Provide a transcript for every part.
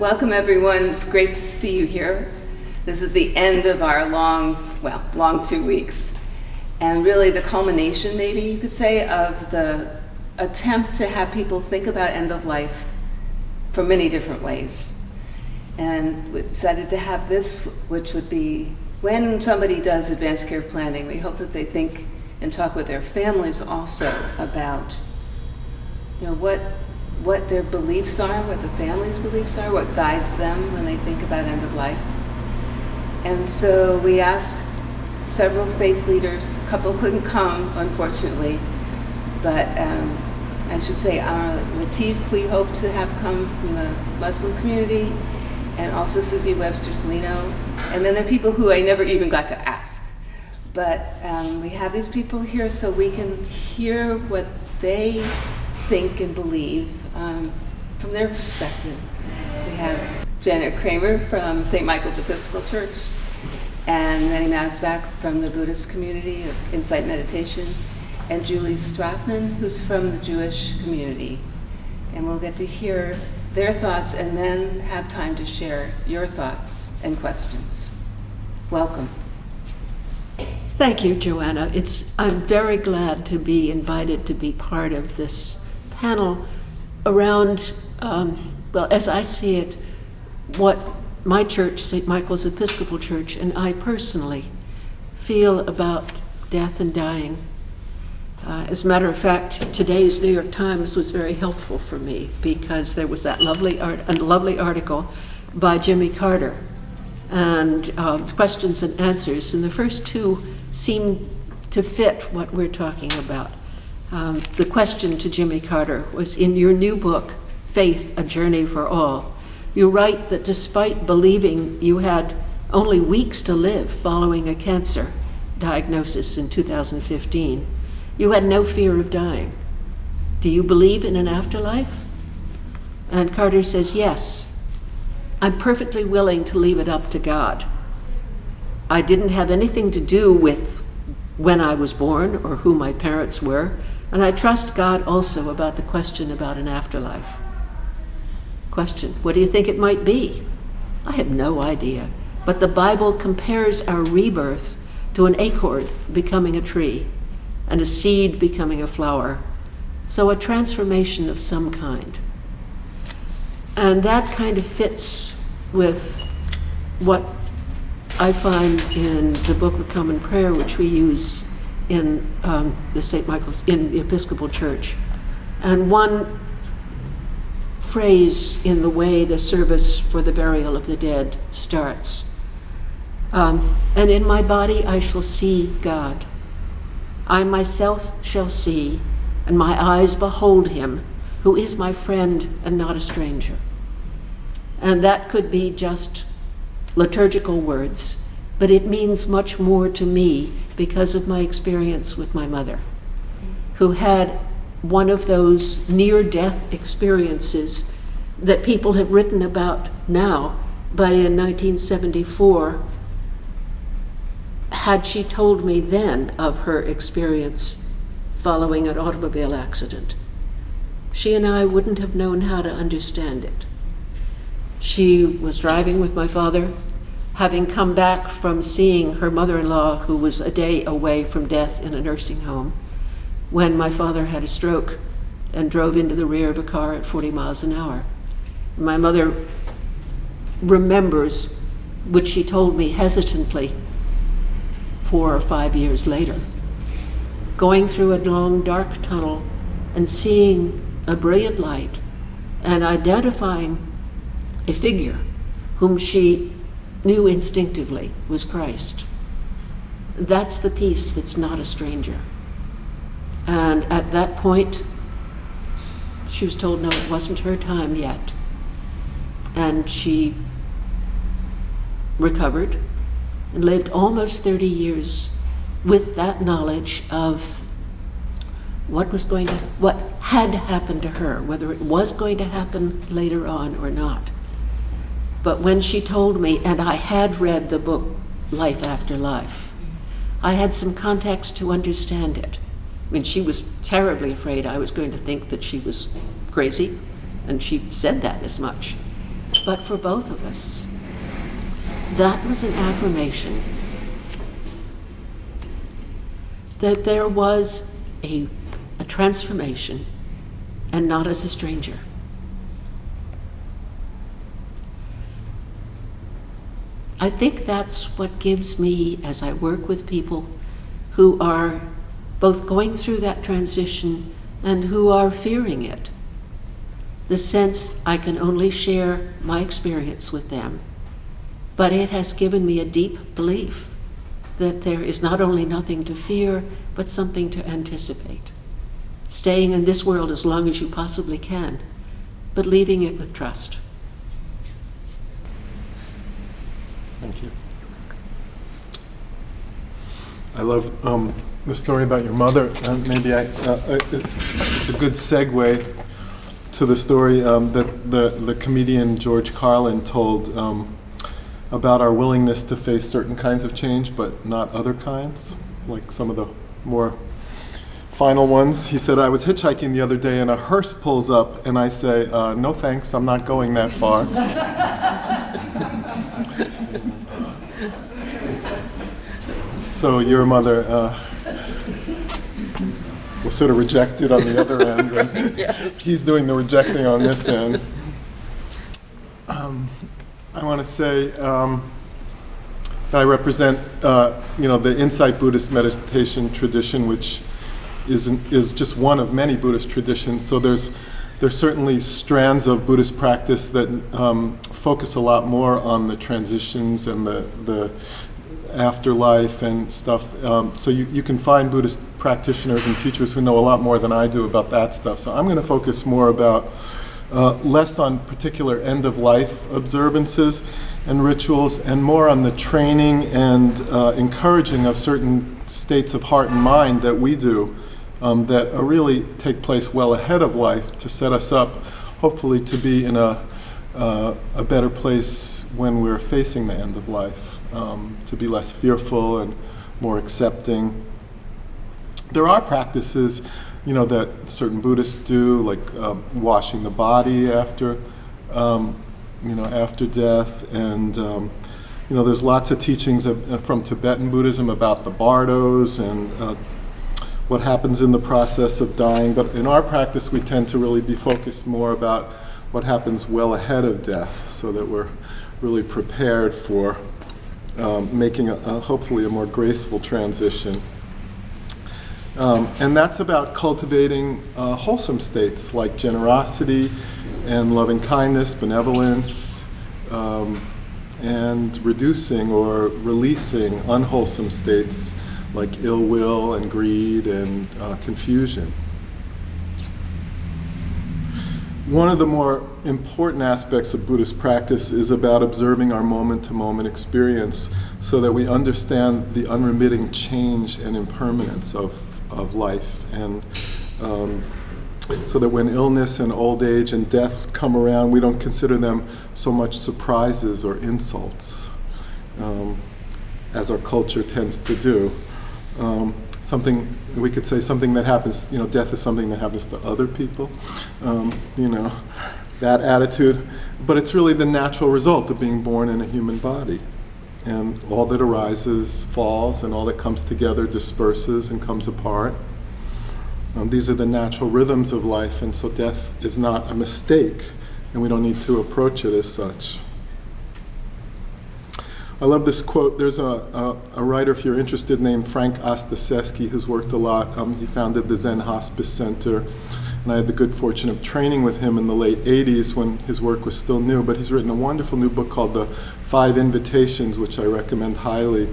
Welcome everyone, it's great to see you here. This is the end of our long 2 weeks. And really the culmination, maybe you could say, of the attempt to have people think about end of life from many different ways. And we decided to have this, which would be when somebody does advanced care planning, we hope that they think and talk with their families also about, what their beliefs are, what the family's beliefs are, what guides them when they think about end of life. And so we asked several faith leaders, a couple couldn't come, unfortunately, but I should say Latif we hope to have come from the Muslim community, and also Susie Webster-Lino, and then there are people who I never even got to ask. But we have these people here so we can hear what they think and believe from their perspective. We have Janet Cramer from St. Michael's Episcopal Church, and Manny Mansbach from the Buddhist Community of Insight Meditation, and Julie Strothman, who's from the Jewish Community. And we'll get to hear their thoughts and then have time to share your thoughts and questions. Welcome. Thank you, Joanna. I'm very glad to be invited to be part of this panel around, as I see it, what my church, St. Michael's Episcopal Church, and I personally feel about death and dying. As a matter of fact, today's New York Times was very helpful for me because there was that lovely article by Jimmy Carter and questions and answers, and the first two seem to fit what we're talking about. The question to Jimmy Carter was, in your new book, Faith, A Journey for All, you write that despite believing you had only weeks to live following a cancer diagnosis in 2015, you had no fear of dying. Do you believe in an afterlife? And Carter says, yes. I'm perfectly willing to leave it up to God. I didn't have anything to do with when I was born or who my parents were, and I trust God also about the question about an afterlife. Question, what do you think it might be? I have no idea, but the Bible compares our rebirth to an acorn becoming a tree and a seed becoming a flower, so a transformation of some kind. And that kind of fits with what I find in the Book of Common Prayer, which we use in the St. Michael's, in the Episcopal Church. And one phrase in the way the service for the burial of the dead starts, and in my body I shall see God. I myself shall see, and my eyes behold him, who is my friend and not a stranger. And that could be just liturgical words, but it means much more to me because of my experience with my mother, who had one of those near-death experiences that people have written about now, but in 1974, had she told me then of her experience following an automobile accident, she and I wouldn't have known how to understand it. She was driving with my father, having come back from seeing her mother-in-law, who was a day away from death in a nursing home, when my father had a stroke and drove into the rear of a car at 40 miles an hour. My mother remembers, which she told me hesitantly 4 or 5 years later, going through a long dark tunnel and seeing a brilliant light and identifying a figure whom she knew instinctively was Christ. That's the peace that's not a stranger. And at that point, she was told no, it wasn't her time yet. And she recovered and lived almost 30 years with that knowledge of what had happened to her, whether it was going to happen later on or not. But when she told me, and I had read the book Life After Life, I had some context to understand it. I mean, she was terribly afraid I was going to think that she was crazy, and she said that as much. but for both of us. That was an affirmation that there was a transformation, and not as a stranger. I think that's what gives me, as I work with people who are both going through that transition and who are fearing it, the sense I can only share my experience with them, but it has given me a deep belief that there is not only nothing to fear, but something to anticipate. Staying in this world as long as you possibly can, but leaving it with trust. Thank you. I love the story about your mother. Maybe it's a good segue to the story that the comedian George Carlin told about our willingness to face certain kinds of change, but not other kinds, like some of the more final ones. He said, I was hitchhiking the other day and a hearse pulls up and I say, no thanks, I'm not going that far. So your mother was sort of rejected on the other end, and yes. He's doing the rejecting on this end. I want to say that I represent, the Insight Buddhist meditation tradition, which is just one of many Buddhist traditions. So there's certainly strands of Buddhist practice that focus a lot more on the transitions and the afterlife and stuff. So you can find Buddhist practitioners and teachers who know a lot more than I do about that stuff. So I'm going to focus more about less on particular end-of-life observances and rituals, and more on the training and encouraging of certain states of heart and mind that we do that really take place well ahead of life to set us up, hopefully, to be in a better place when we're facing the end of life, to be less fearful and more accepting. There are practices that certain Buddhists do, like washing the body after death, and there's lots of teachings from Tibetan Buddhism about the bardos and what happens in the process of dying. But in our practice, we tend to really be focused more about what happens well ahead of death, so that we're really prepared for making hopefully a more graceful transition. And that's about cultivating wholesome states like generosity and loving kindness, benevolence, and reducing or releasing unwholesome states like ill will and greed and confusion. One of the more important aspects of Buddhist practice is about observing our moment-to-moment experience so that we understand the unremitting change and impermanence of life, and so that when illness and old age and death come around, we don't consider them so much surprises or insults, as our culture tends to do. Something we could say, something that happens, death is something that happens to other people, that attitude, but it's really the natural result of being born in a human body. And all that arises falls, and all that comes together disperses and comes apart. These are the natural rhythms of life, and so death is not a mistake, and we don't need to approach it as such. I love this quote. There's a writer, if you're interested, named Frank Ostaseski, who's worked a lot. He founded the Zen Hospice Center, and I had the good fortune of training with him in the late 80s when his work was still new, but he's written a wonderful new book called The 5 Invitations, which I recommend highly.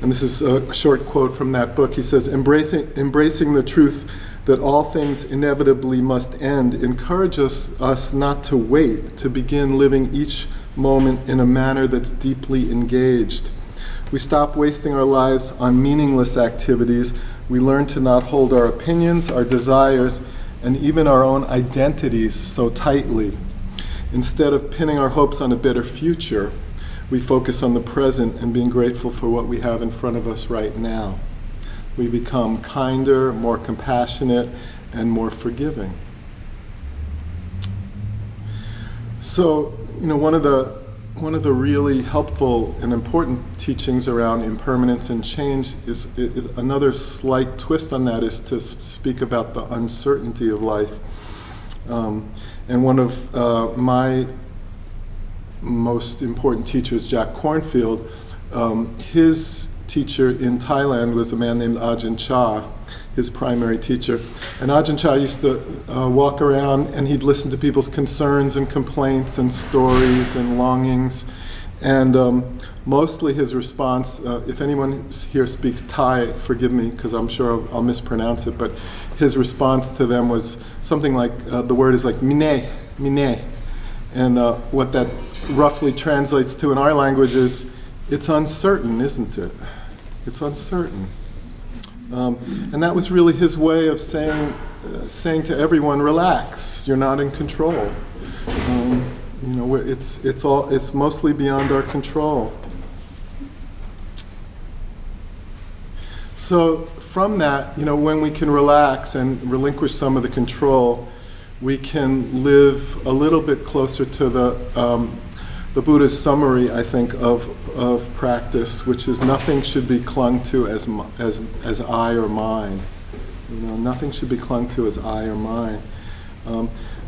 And this is a short quote from that book. He says, embracing the truth that all things inevitably must end encourages us not to wait, to begin living each moment in a manner that's deeply engaged. We stop wasting our lives on meaningless activities. We learn to not hold our opinions, our desires, and even our own identities so tightly. Instead of pinning our hopes on a better future, we focus on the present and being grateful for what we have in front of us right now. We become kinder, more compassionate, and more forgiving. So one of the really helpful and important teachings around impermanence and change is another slight twist on that is to speak about the uncertainty of life. And one of my most important teachers, Jack Cornfield, his teacher in Thailand was a man named Ajahn Chah, his primary teacher. And Ajahn Chah used to walk around and he'd listen to people's concerns and complaints and stories and longings. And mostly his response, if anyone here speaks Thai, forgive me because I'm sure I'll mispronounce it, but his response to them was something like, the word is like mine, mine. And what that roughly translates to in our language is, it's uncertain, isn't it? It's uncertain. And that was really his way of saying to everyone, relax, you're not in control. It's mostly beyond our control. So from that, when we can relax and relinquish some of the control, we can live a little bit closer to the Buddha's summary, I think, of practice, which is nothing should be clung to as I or mine. Nothing should be clung to as I or mine.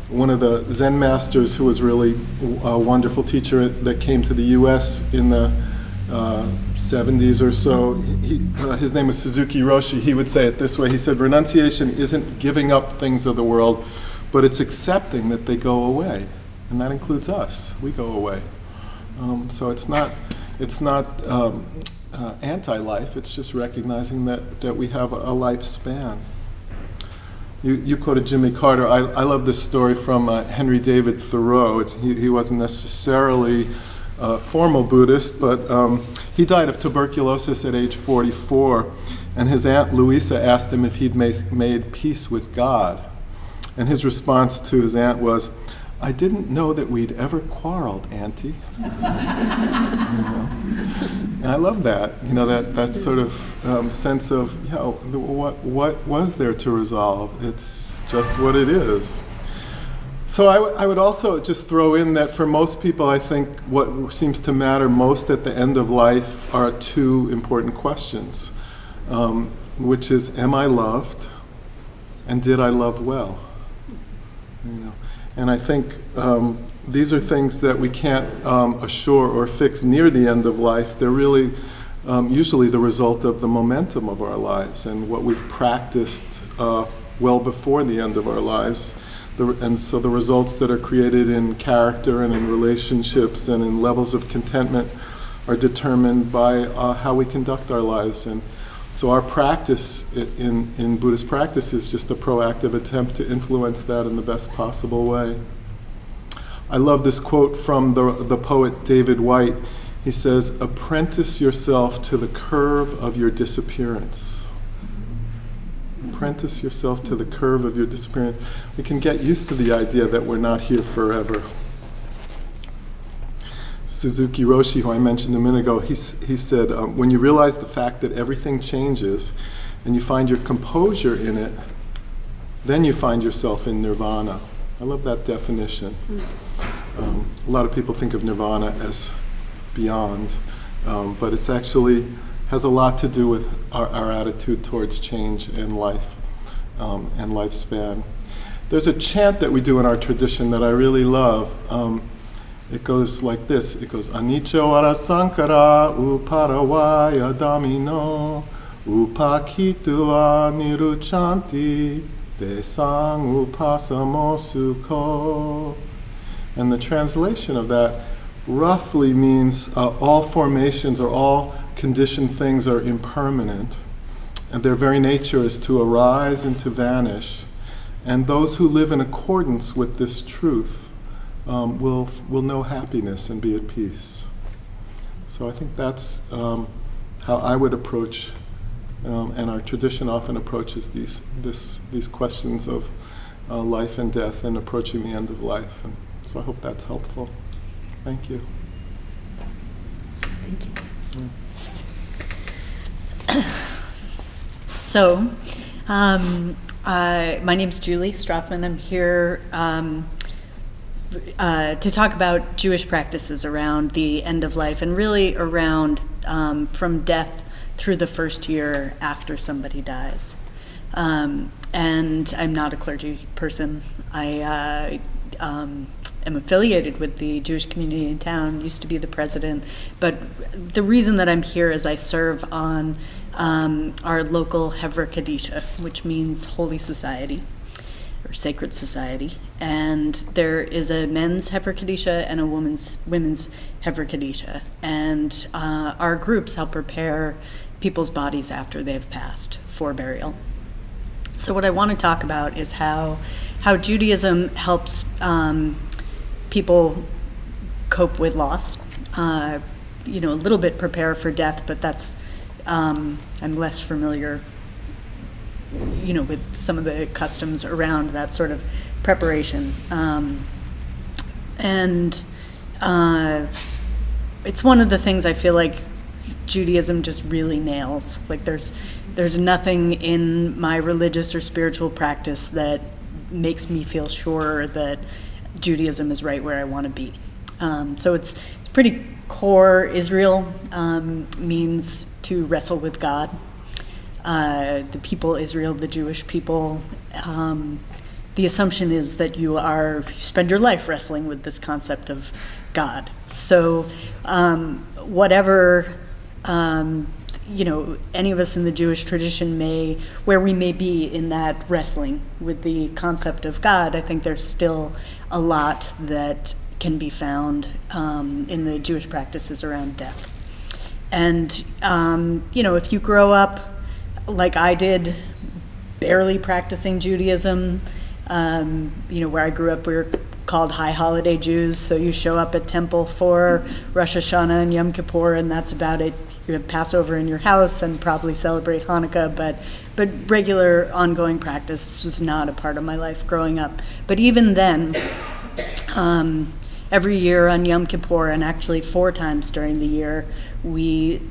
One of the Zen masters who was really a wonderful teacher that came to the U.S. in the 70s or so, his name was Suzuki Roshi. He would say it this way. He said, renunciation isn't giving up things of the world, but it's accepting that they go away. And that includes us. We go away. So it's not anti-life. It's just recognizing that we have a lifespan. You quoted Jimmy Carter. I love this story from Henry David Thoreau. He wasn't necessarily a formal Buddhist, but he died of tuberculosis at age 44. And his Aunt Louisa asked him if he'd made peace with God. And his response to his aunt was, I didn't know that we'd ever quarreled, Auntie. And I love that, that sort of sense of, what was there to resolve? It's just what it is. So I would also just throw in that for most people, I think what seems to matter most at the end of life are two important questions, which is, am I loved? And did I love well? And I think these are things that we can't assure or fix near the end of life. They're really usually the result of the momentum of our lives and what we've practiced well before the end of our lives. And so the results that are created in character and in relationships and in levels of contentment are determined by how we conduct our lives. And so our practice in Buddhist practice is just a proactive attempt to influence that in the best possible way. I love this quote from the poet David White. He says, apprentice yourself to the curve of your disappearance. Apprentice yourself to the curve of your disappearance. We can get used to the idea that we're not here forever. Suzuki Roshi, who I mentioned a minute ago, he said, when you realize the fact that everything changes and you find your composure in it, then you find yourself in nirvana. I love that definition. A lot of people think of nirvana as beyond, but it's actually has a lot to do with our attitude towards change in life and lifespan. There's a chant that we do in our tradition that I really love. It goes like this. It goes, Anicca vara sankara uparavaya damino upakitva niruchanti desang upasamo sukho. And the translation of that roughly means all formations or all conditioned things are impermanent, and their very nature is to arise and to vanish. And those who live in accordance with this truth will know happiness and be at peace. So I think that's how I would approach, and our tradition often approaches these questions of life and death and approaching the end of life. And so I hope that's helpful. Thank you. Thank you. So, my name's Julie Strothman. I'm here to talk about Jewish practices around the end of life, and really around from death through the first year after somebody dies. And I'm not a clergy person. I am affiliated with the Jewish community in town, used to be the president, but the reason that I'm here is I serve on our local Hevra Kadisha, which means Holy Society, or Sacred Society. And there is a men's Hevra Kadisha and a women's Hevra Kadisha. And our groups help prepare people's bodies after they've passed for burial. So what I want to talk about is how Judaism helps people cope with loss, a little bit prepare for death, but that's, I'm less familiar, with some of the customs around that sort of preparation. And it's one of the things I feel like Judaism just really nails. Like there's nothing in my religious or spiritual practice that makes me feel sure that Judaism is right where I want to be. So it's pretty core. Israel means to wrestle with God. The people Israel, the Jewish people, the assumption is that you spend your life wrestling with this concept of God. So whatever any of us in the Jewish tradition where we may be in that wrestling with the concept of God, I think there's still a lot that can be found in the Jewish practices around death. And, if you grow up like I did, barely practicing Judaism, where I grew up, we were called High Holiday Jews, so you show up at temple for Rosh Hashanah and Yom Kippur, and that's about it. You have Passover in your house and probably celebrate Hanukkah, but regular ongoing practice was not a part of my life growing up. But even then, every year on Yom Kippur, and actually 4 times during the year, we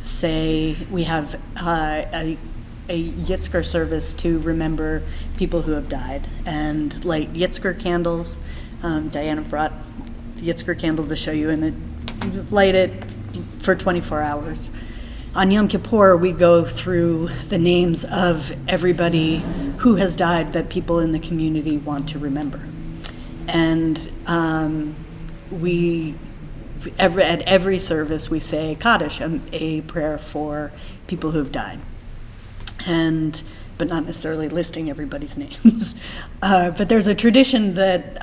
say we have a Yitzker service to remember people who have died and light Yitzker candles. Diana brought the Yitzker candle to show you, and light it for 24 hours. On Yom Kippur, we go through the names of everybody who has died that people in the community want to remember. And at every service, we say Kaddish, a prayer for people who have died. But not necessarily listing everybody's names. But there's a tradition that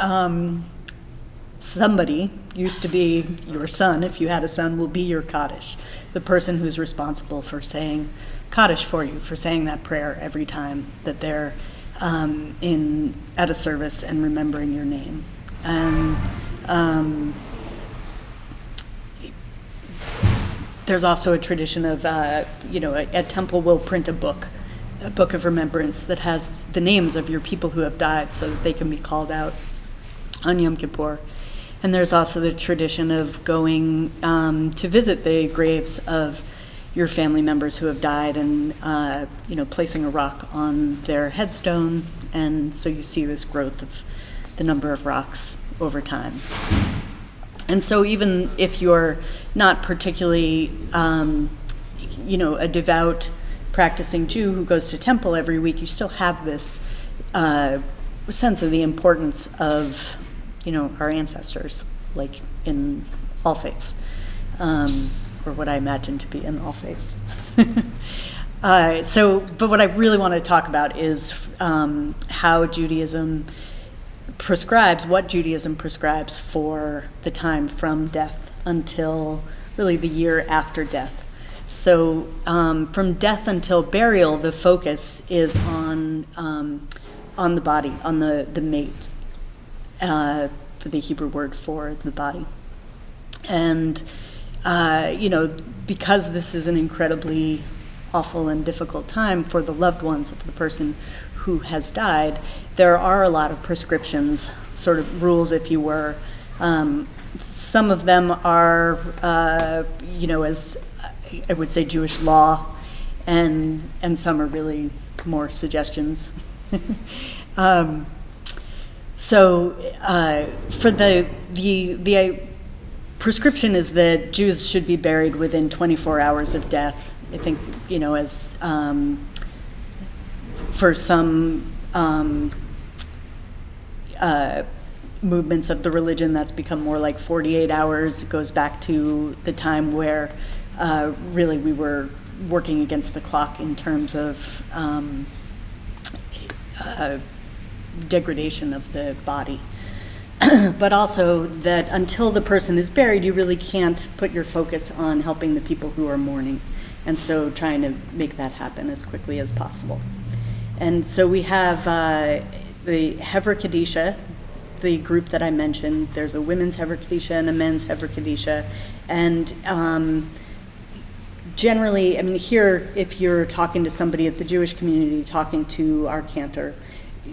somebody, used to be your son, if you had a son, will be your Kaddish, the person who's responsible for saying Kaddish for you, for saying that prayer every time that they're at a service and remembering your name. And there's also a tradition of, a temple will print a book of remembrance that has the names of your people who have died so that they can be called out on Yom Kippur. And there's also the tradition of going to visit the graves of your family members who have died and, placing a rock on their headstone. And so you see this growth of the number of rocks over time. And so even if you're not particularly, a devout practicing Jew who goes to temple every week, you still have this sense of the importance of, our ancestors, like in all faiths, or what I imagine to be in all faiths. But what I really want to talk about is how Judaism prescribes for the time from death until really the year after death. So from death until burial, the focus is on the body, on the mate, for the Hebrew word for the body. And, because this is an incredibly awful and difficult time for the loved ones of the person who has died, there are a lot of prescriptions, sort of rules, if you were. Some of them are, as I would say, Jewish law, and some are really more suggestions. So for the prescription is that Jews should be buried within 24 hours of death. I think, as for some movements of the religion, that's become more like 48 hours. It goes back to the time where really we were working against the clock in terms of degradation of the body. But also that until the person is buried, you really can't put your focus on helping the people who are mourning. And so trying to make that happen as quickly as possible. And so we have the Hever Kadisha, the group that I mentioned. There's a women's Hever Kadisha and a men's Hever Kadisha. And generally, I mean, here, if you're talking to somebody at the Jewish community, talking to our cantor,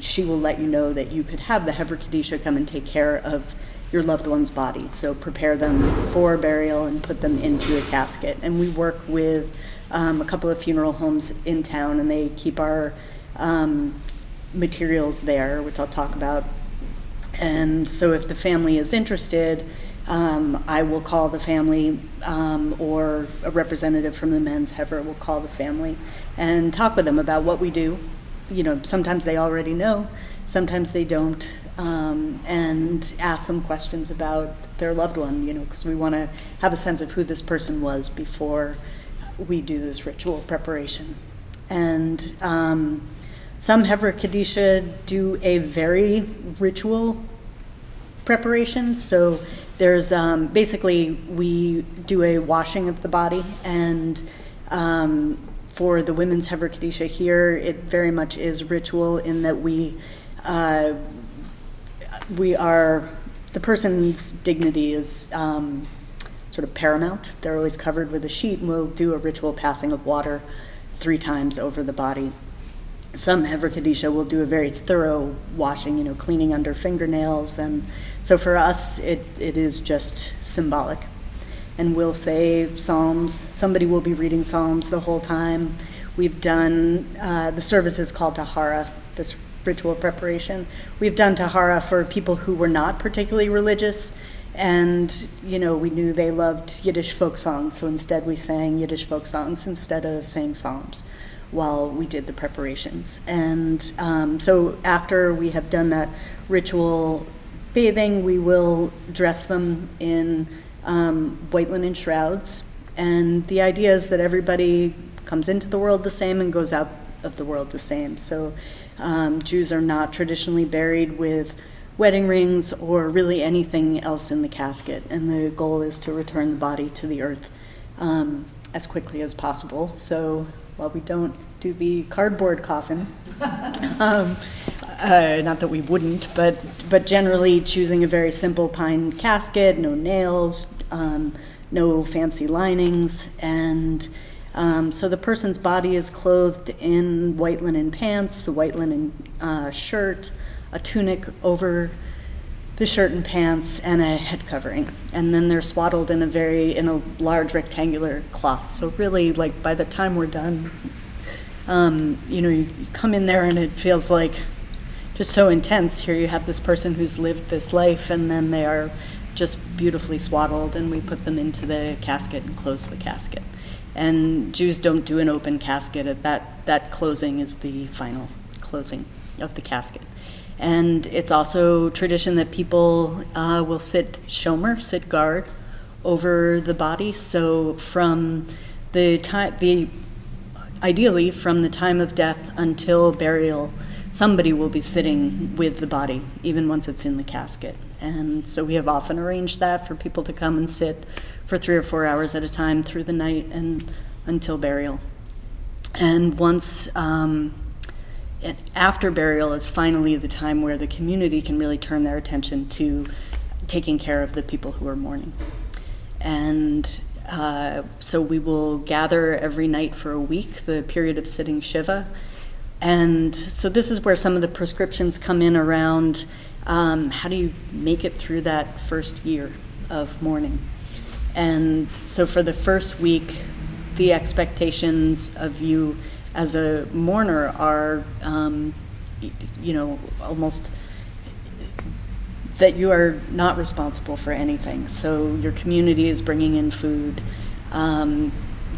she will let you know that you could have the Hever Kadisha come and take care of your loved one's body. So prepare them for burial and put them into a casket. And we work with a couple of funeral homes in town, and they keep our materials there, which I'll talk about. And so if the family is interested, I will call the family, or a representative from the men's Hever will call the family and talk with them about what we do. Sometimes they already know, sometimes they don't, and ask them questions about their loved one, because we want to have a sense of who this person was before we do this ritual preparation. And some Hever Kadisha do a very ritual preparation. So there's basically we do a washing of the body, and for the women's Hever Kadisha here, it very much is ritual in that we are, the person's dignity is sort of paramount. They're always covered with a sheet, and we'll do a ritual passing of water 3 times over the body. Some Hever Kadisha will do a very thorough washing, cleaning under fingernails. And so for us, it is just symbolic. And we'll say psalms. Somebody will be reading psalms the whole time. We've done, the service is called Tahara, this ritual preparation. We've done Tahara for people who were not particularly religious, and we knew they loved Yiddish folk songs, so instead we sang Yiddish folk songs instead of saying psalms while we did the preparations. And so after we have done that ritual bathing, we will dress them in white linen shrouds, and the idea is that everybody comes into the world the same and goes out of the world the same. So Jews are not traditionally buried with wedding rings or really anything else in the casket, and the goal is to return the body to the earth as quickly as possible. So while we don't do the cardboard coffin, not that we wouldn't, but generally choosing a very simple pine casket, no nails, no fancy linings, and so the person's body is clothed in white linen pants, a white linen shirt, a tunic over the shirt and pants, and a head covering. And then they're swaddled in a large rectangular cloth. So really, like, by the time we're done, you come in there and it feels like just so intense. Here you have this person who's lived this life, and then they are just beautifully swaddled, and we put them into the casket and close the casket. And Jews don't do an open casket. That closing is the final closing of the casket. And it's also tradition that people will sit guard over the body. So from ideally from the time of death until burial, somebody will be sitting with the body, even once it's in the casket. And so we have often arranged that for people to come and sit for 3 or 4 hours at a time through the night and until burial. And once after burial is finally the time where the community can really turn their attention to taking care of the people who are mourning. And so we will gather every night for a week, the period of sitting Shiva. And so this is where some of the prescriptions come in around how do you make it through that first year of mourning. And so for the first week, the expectations of you as a mourner are, almost that you are not responsible for anything. So your community is bringing in food,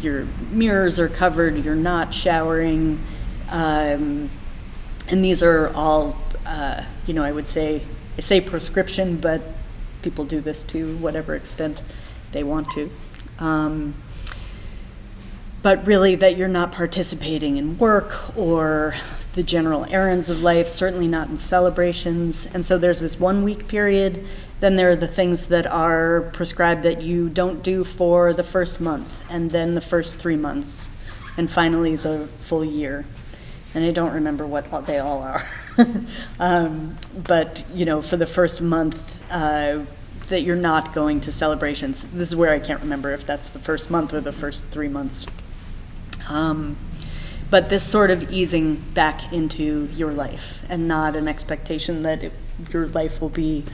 your mirrors are covered, you're not showering, and these are all, I say prescription, but people do this to whatever extent they want to. But really that you're not participating in work or the general errands of life, certainly not in celebrations. And so there's this 1 week period. Then there are the things that are prescribed that you don't do for the first month, and then the first 3 months, and finally the full year. And I don't remember what they all are. But, for the first month, that you're not going to celebrations. This is where I can't remember if that's the first month or the first 3 months. But this sort of easing back into your life, and not an expectation that your life will be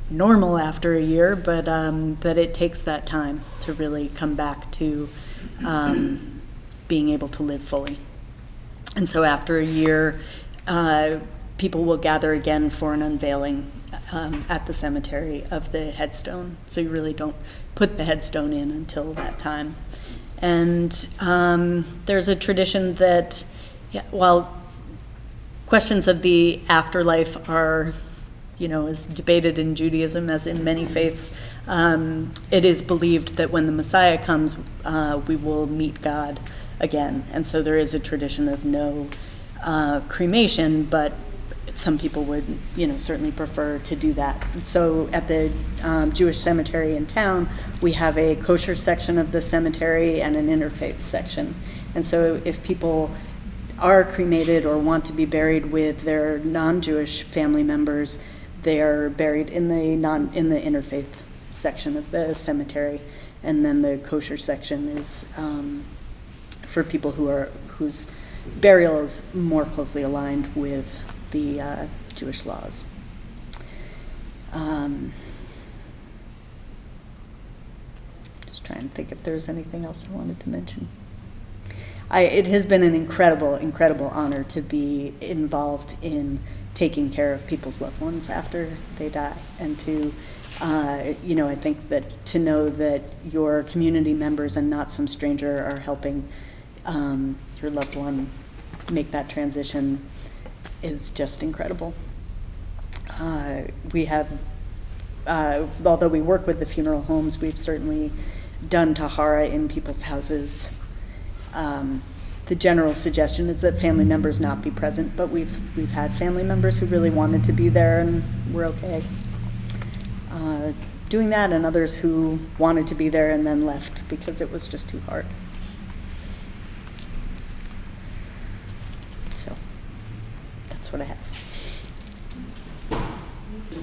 normal after a year, but that it takes that time to really come back to being able to live fully. And so after a year, people will gather again for an unveiling at the cemetery of the headstone. So you really don't put the headstone in until that time. And there's a tradition that, while questions of the afterlife are, is debated in Judaism as in many faiths, it is believed that when the Messiah comes, we will meet God again. And so there is a tradition of no cremation, but some people would, certainly prefer to do that. And so at the Jewish cemetery in town, we have a kosher section of the cemetery and an interfaith section. And so if people are cremated or want to be buried with their non-Jewish family members, they are buried in the interfaith section of the cemetery, and then the kosher section is for people whose burial is more closely aligned with the Jewish laws. Just trying to think if there's anything else I wanted to mention. It has been an incredible honor to be involved in taking care of people's loved ones after they die, and to, I think that to know that your community members and not some stranger are helping your loved one make that transition is just incredible. We have, although we work with the funeral homes, we've certainly done tahara in people's houses. The general suggestion is that family members not be present, but we've had family members who really wanted to be there, and we're okay doing that, and others who wanted to be there and then left because it was just too hard. So that's what I have.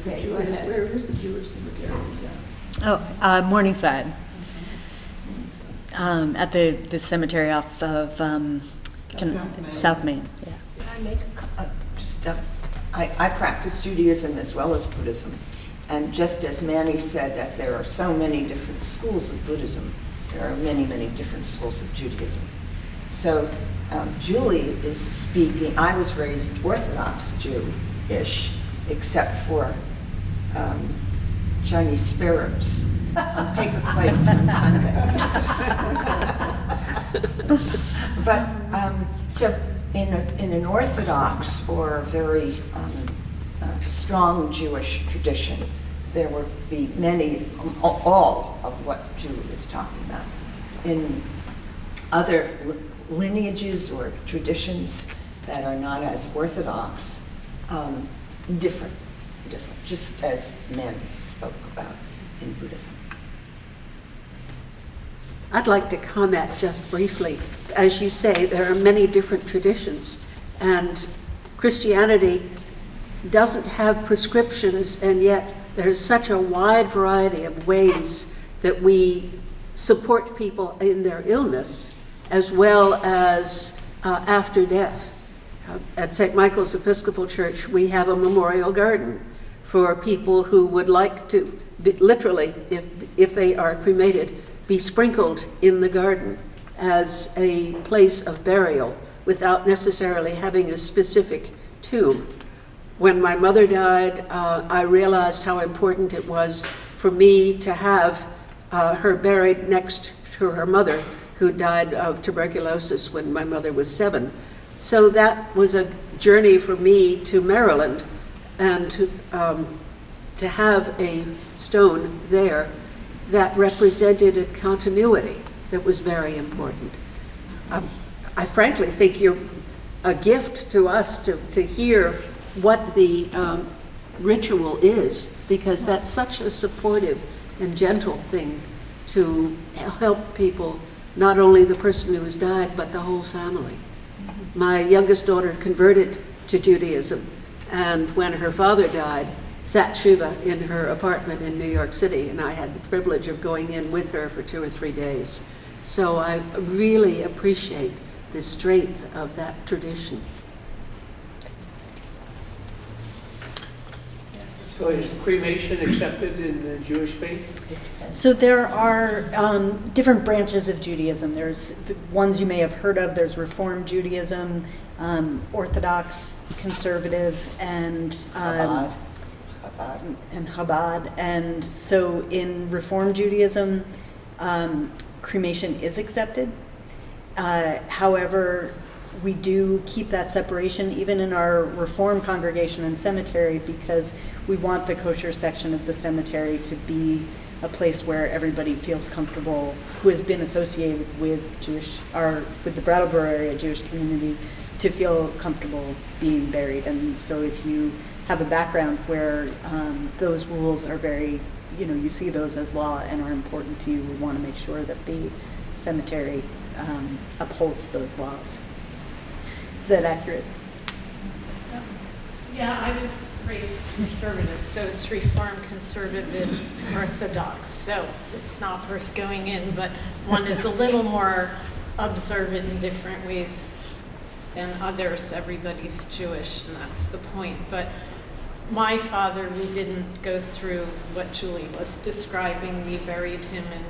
Okay, go ahead. Where is the Jewish cemetery in town? Morningside. At the cemetery off of South Main. Yeah. Can I make I practice Judaism as well as Buddhism. And just as Manny said that there are so many different schools of Buddhism, there are many, many different schools of Judaism. So Julie is speaking, I was raised Orthodox Jew-ish, except for Chinese spare ribs on paper plates on Sundays. But so in an Orthodox or very strong Jewish tradition, there would be many, all of what Julie is talking about. In other lineages or traditions that are not as Orthodox, different, just as Manny spoke about in Buddhism. I'd like to comment just briefly. As you say, there are many different traditions, and Christianity doesn't have prescriptions, and yet there's such a wide variety of ways that we support people in their illness as well as after death. At St. Michael's Episcopal Church, we have a memorial garden for people who would like to literally, if they are cremated, be sprinkled in the garden as a place of burial without necessarily having a specific tomb. When my mother died, I realized how important it was for me to have her buried next to her mother, who died of tuberculosis when my mother was 7. So that was a journey for me to Maryland, and to have a stone there that represented a continuity that was very important. I frankly think you're a gift to us to hear what the ritual is, because that's such a supportive and gentle thing to help people, not only the person who has died, but the whole family. My youngest daughter converted to Judaism, and when her father died, sat Shiva in her apartment in New York City, and I had the privilege of going in with her for 2 or 3 days. So I really appreciate the strength of that tradition. So is cremation accepted in the Jewish faith? So there are different branches of Judaism. There's the ones you may have heard of. There's Reform Judaism, Orthodox, Conservative, and Chabad. And so in Reform Judaism, cremation is accepted. However, we do keep that separation even in our Reform congregation and cemetery, because we want the kosher section of the cemetery to be a place where everybody feels comfortable who has been associated with with the Brattleboro area Jewish community, to feel comfortable being buried. And so if you have a background where those rules are very, you see those as law and are important to you, we want to make sure that the cemetery upholds those laws. Is that accurate? Yeah, I was raised conservative, so it's Reform, Conservative, Orthodox. So it's not worth going in, but one is a little more observant in different ways than others. Everybody's Jewish, and that's the point. But my father, we didn't go through what Julie was describing. We buried him in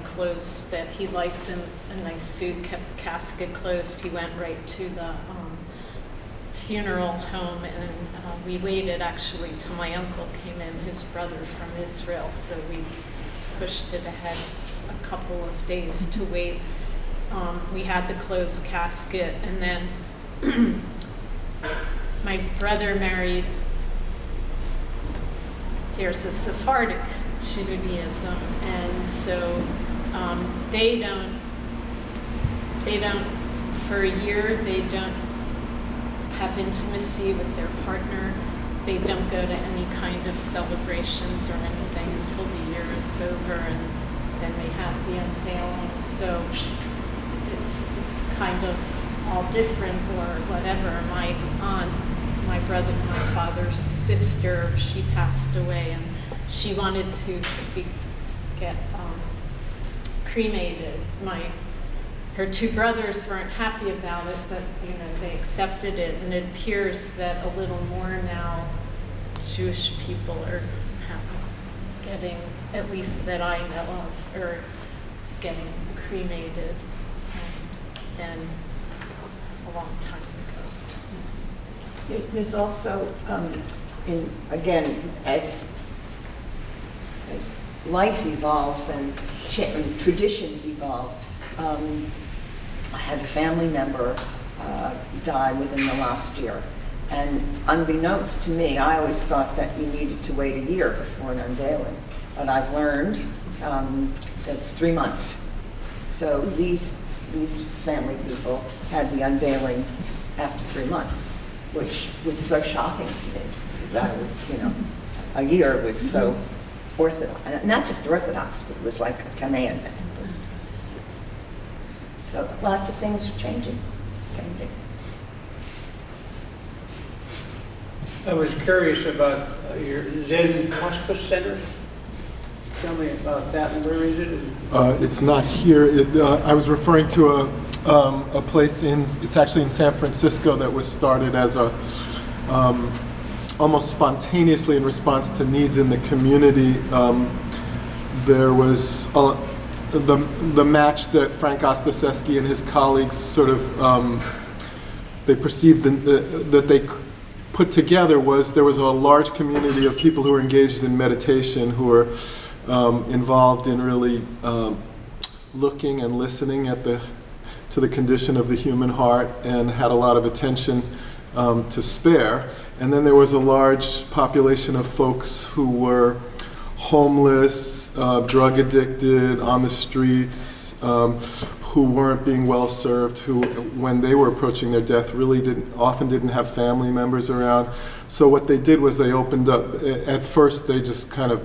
clothes that he liked, and a nice suit, kept the casket closed. He went right to the funeral home, and we waited actually till my uncle came in, his brother from Israel, so we pushed it ahead a couple of days to wait. We had the closed casket, and then my brother married, there's a Sephardic Judaism, and so they don't, for a year, they don't have intimacy with their partner. They don't go to any kind of celebrations or anything until the year is over, and then they have the unveiling. So it's kind of all different or whatever. My aunt, my brother, my father's sister, she passed away, and she wanted to get cremated. Her 2 brothers weren't happy about it, but they accepted it, and it appears that a little more now Jewish people are getting, at least that I know of, are getting cremated than a long time ago. There's also, as life evolves and traditions evolve, I had a family member die within the last year. And unbeknownst to me, I always thought that you needed to wait a year before an unveiling. But I've learned that it's 3 months. So these family people had the unveiling after 3 months, which was so shocking to me, because I was, a year was so orthodox, not just orthodox, but it was like a commandment. So lots of things are changing. It's changing. I was curious about your Zen Hospice Center. Tell me about that, and where is it? It's not here. I was referring to a place it's actually in San Francisco, that was started as a almost spontaneously in response to needs in the community. There was the match that Frank Ostaseski and his colleagues sort of they perceived that they put together was there was a large community of people who were engaged in meditation, who were involved in really looking and listening to the condition of the human heart, and had a lot of attention to spare. And then there was a large population of folks who were homeless, drug addicted, on the streets, who weren't being well served, who, when they were approaching their death, really often didn't have family members around. So what they did was they opened up. At first, they just kind of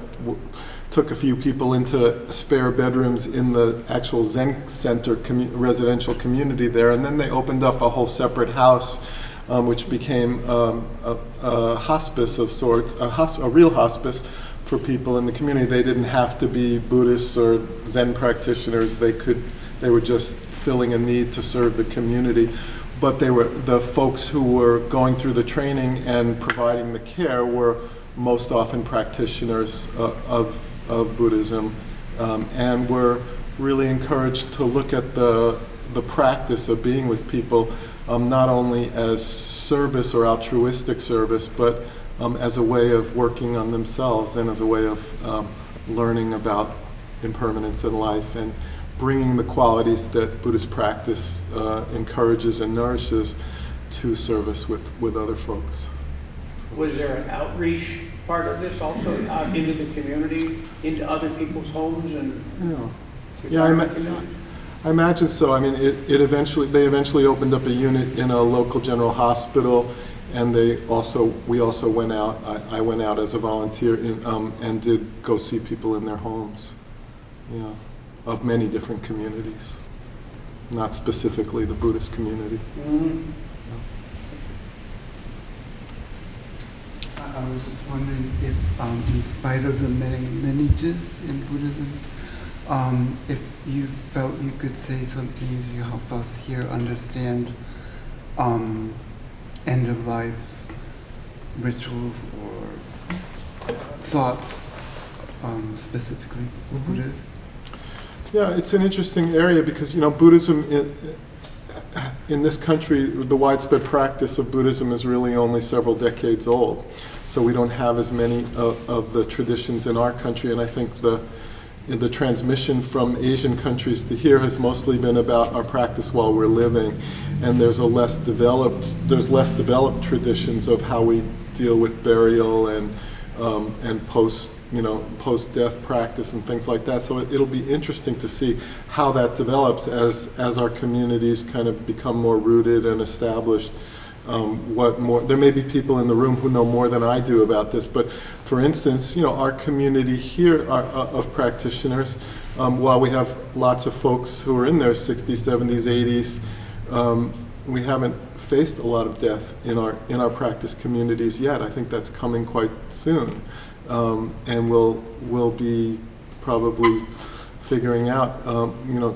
took a few people into spare bedrooms in the actual Zen Center residential community there, and then they opened up a whole separate house, which became a hospice of sorts, a real hospice for people in the community. They didn't have to be Buddhists or Zen practitioners. They were just filling a need to serve the community. But they were the folks who were going through the training and providing the care were most often practitioners of Buddhism, and were really encouraged to look at the practice of being with people, not only as service or altruistic service, but as a way of working on themselves and as a way of learning about impermanence in life and bringing the qualities that Buddhist practice encourages and nourishes to service with other folks. Was there an outreach part of this also, out into the community, into other people's homes and? Yeah, I imagine so. I mean, they eventually opened up a unit in a local general hospital, and we also went out. I went out as a volunteer and did go see people in their homes, of many different communities, not specifically the Buddhist community. Mm-hmm. I was just wondering if, in spite of the many lineages in Buddhism, if you felt you could say something to help us here understand end-of-life rituals or thoughts, specifically Buddhist. Yeah, it's an interesting area because, Buddhism in this country, the widespread practice of Buddhism is really only several decades old. So we don't have as many of the traditions in our country, and I think the transmission from Asian countries to here has mostly been about our practice while we're living, and there's less developed traditions of how we deal with burial and post-death practice and things like that. So it'll be interesting to see how that develops as our communities kind of become more rooted and established. There may be people in the room who know more than I do about this, but for instance, our community here of practitioners, while we have lots of folks who are in their 60s, 70s, 80s, we haven't faced a lot of death in our practice communities yet. I think that's coming quite soon, and we'll be probably figuring out,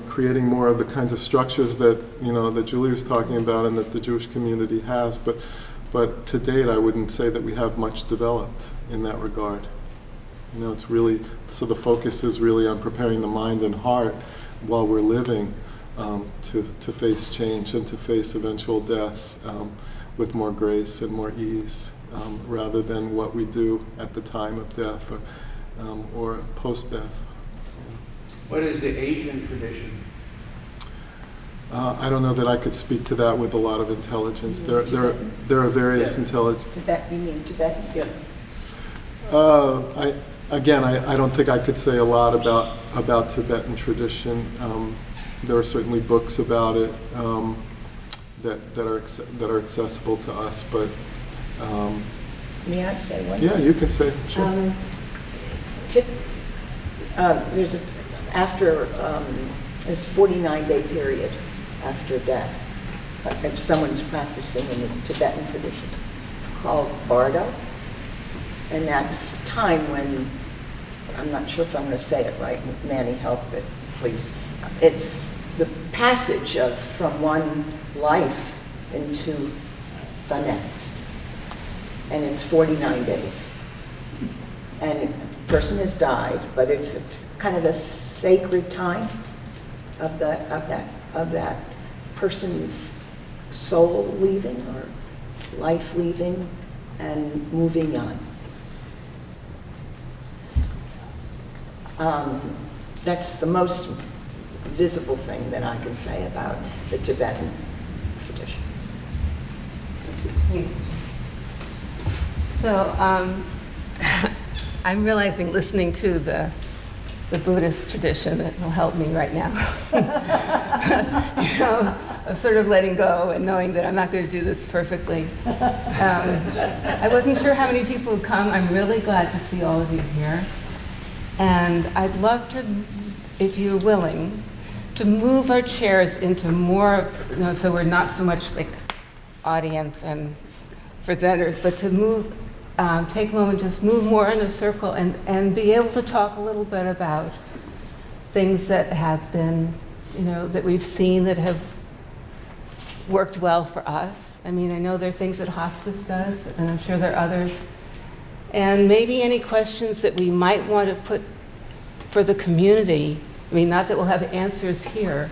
creating more of the kinds of structures that that Julie was talking about and that the Jewish community has. But to date, I wouldn't say that we have much developed in that regard. It's really, so the focus is really on preparing the mind and heart while we're living to face change and to face eventual death with more grace and more ease, rather than what we do at the time of death or post-death. What is the Asian tradition? I don't know that I could speak to that with a lot of intelligence. There are various intelligence. You mean Tibetan? Yeah. I don't think I could say a lot about Tibetan tradition. There are certainly books about it that are accessible to us, but. May I say one Yeah, thing? you can say. Sure. There's a 49-day period after death if someone's practicing in the Tibetan tradition. It's called Bardo, and that's time when, I'm not sure if I'm going to say it right, Manny, help it, please. It's the passage from one life into the next, and it's 49 days. And a person has died, but it's kind of a sacred time of that person's soul leaving or life leaving and moving on. That's the most visible thing that I can say about the Tibetan tradition. Thanks. So I'm realizing, listening to the Buddhist tradition, it will help me right now. I'm sort of letting go and knowing that I'm not going to do this perfectly. I wasn't sure how many people would come. I'm really glad to see all of you here. And I'd love to, if you're willing, to move our chairs into more, so we're not so much like audience and presenters, but to move, take a moment, just move more in a circle and be able to talk a little bit about things that have been, that we've seen that have worked well for us. I mean, I know there are things that Hospice does, and I'm sure there are others. And maybe any questions that we might want to put for the community. I mean, not that we'll have answers here,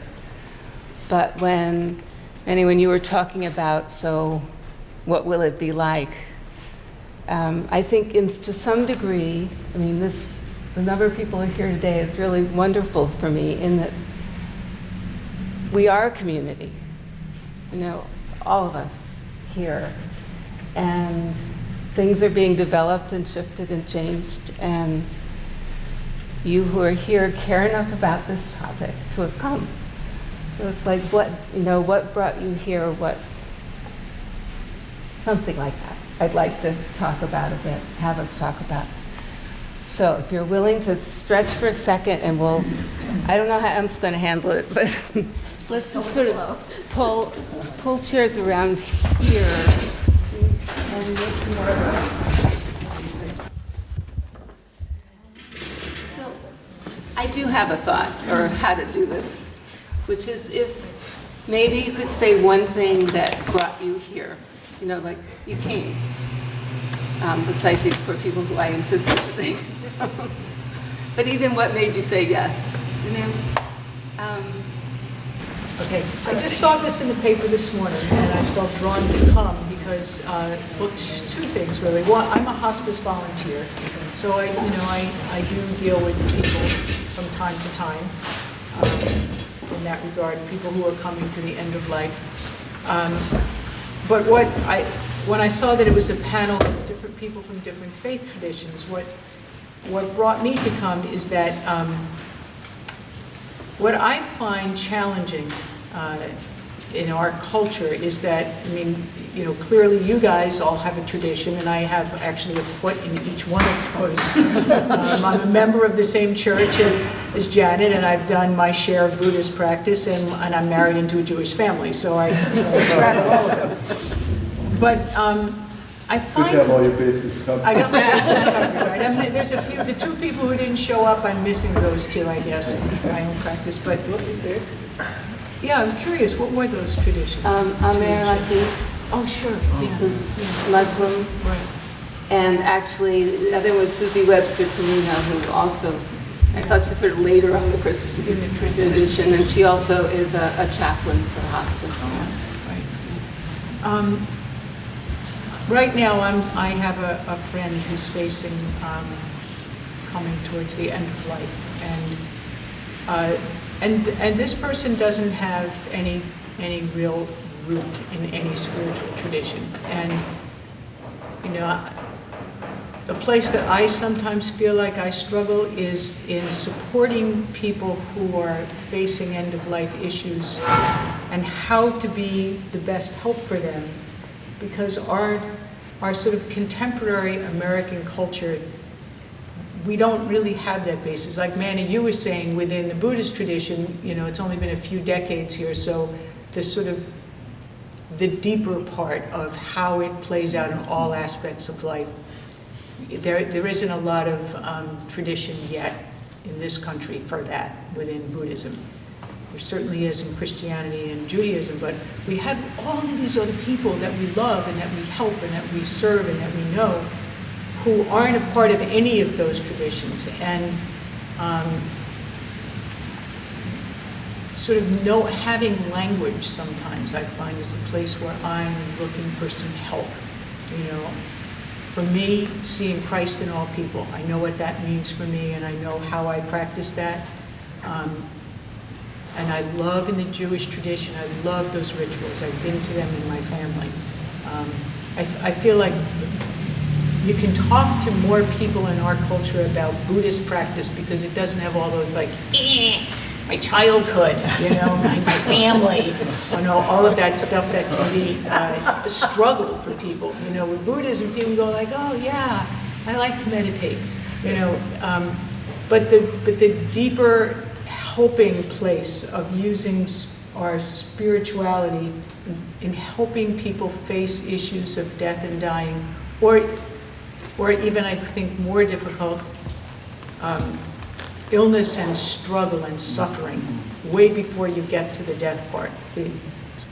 but when you were talking about, so what will it be like? I think to some degree, I mean, the number of people who are here today is really wonderful for me in that we are a community, all of us here. And things are being developed and shifted and changed, and you who are here care enough about this topic to have come. So it's like, what brought you here? Something like that. I'd like to talk about a bit, have us talk about. So if you're willing to stretch for a second, and I don't know how I'm just going to handle it, but let's just sort of pull chairs around here. And make more of a... So I do have a thought, or how to do this, which is if maybe you could say one thing that brought you here. Like you came, besides the poor people who I insisted to think. But even what made you say yes? Okay, I just saw this in the paper this morning, and I felt drawn to come because, two things really. One, I'm a hospice volunteer, so I do deal with people from time to time. In that regard, people who are coming to the end of life. But when I saw that it was a panel of different people from different faith traditions, what brought me to come is that what I find challenging in our culture is that, clearly you guys all have a tradition, and I have actually a foot in each one of those. I'm a member of the same church as Janet, and I've done my share of Buddhist practice, and I'm married into a Jewish family, so I straddle all of them. But I find... Good to have all your bases covered. I got my bases covered, right? There's a few, the two people who didn't show up, I'm missing those two, I guess, in my own practice, but what was there? Yeah, I'm curious, what were those traditions? Amir Latif, Oh, sure, yeah. who's Muslim, Right. and actually the other was Susie Webster Torino, who also, I thought she sort of later on the Christian tradition, and she also is a chaplain for Hospice. Right. Right now, I have a friend who's facing coming towards the end of life, and this person doesn't have any real root in any spiritual tradition, and the place that I sometimes feel like I struggle is in supporting people who are facing end-of-life issues and how to be the best help for them, because our sort of contemporary American culture, we don't really have that basis. Like Manny, you were saying, within the Buddhist tradition, it's only been a few decades here, so the sort of the deeper part of how it plays out in all aspects of life, there isn't a lot of tradition yet in this country for that within Buddhism. There certainly is in Christianity and Judaism, but we have all of these other people that we love and that we help and that we serve and that we know who aren't a part of any of those traditions. And sort of having language sometimes I find is a place where I'm looking for some help, for me, seeing Christ in all people. I know what that means for me, and I know how I practice that. And I love in the Jewish tradition, I love those rituals. I've been to them in my family. I feel like you can talk to more people in our culture about Buddhist practice because it doesn't have all those like, my childhood, you know, my family, you know, all of that stuff that can be a struggle for people. You know, with Buddhism, people go like, oh yeah, I like to meditate, you know. But the deeper helping place of using our spirituality in helping people face issues of death and dying, or even, I think, more difficult, illness and struggle and suffering, way before you get to the death part,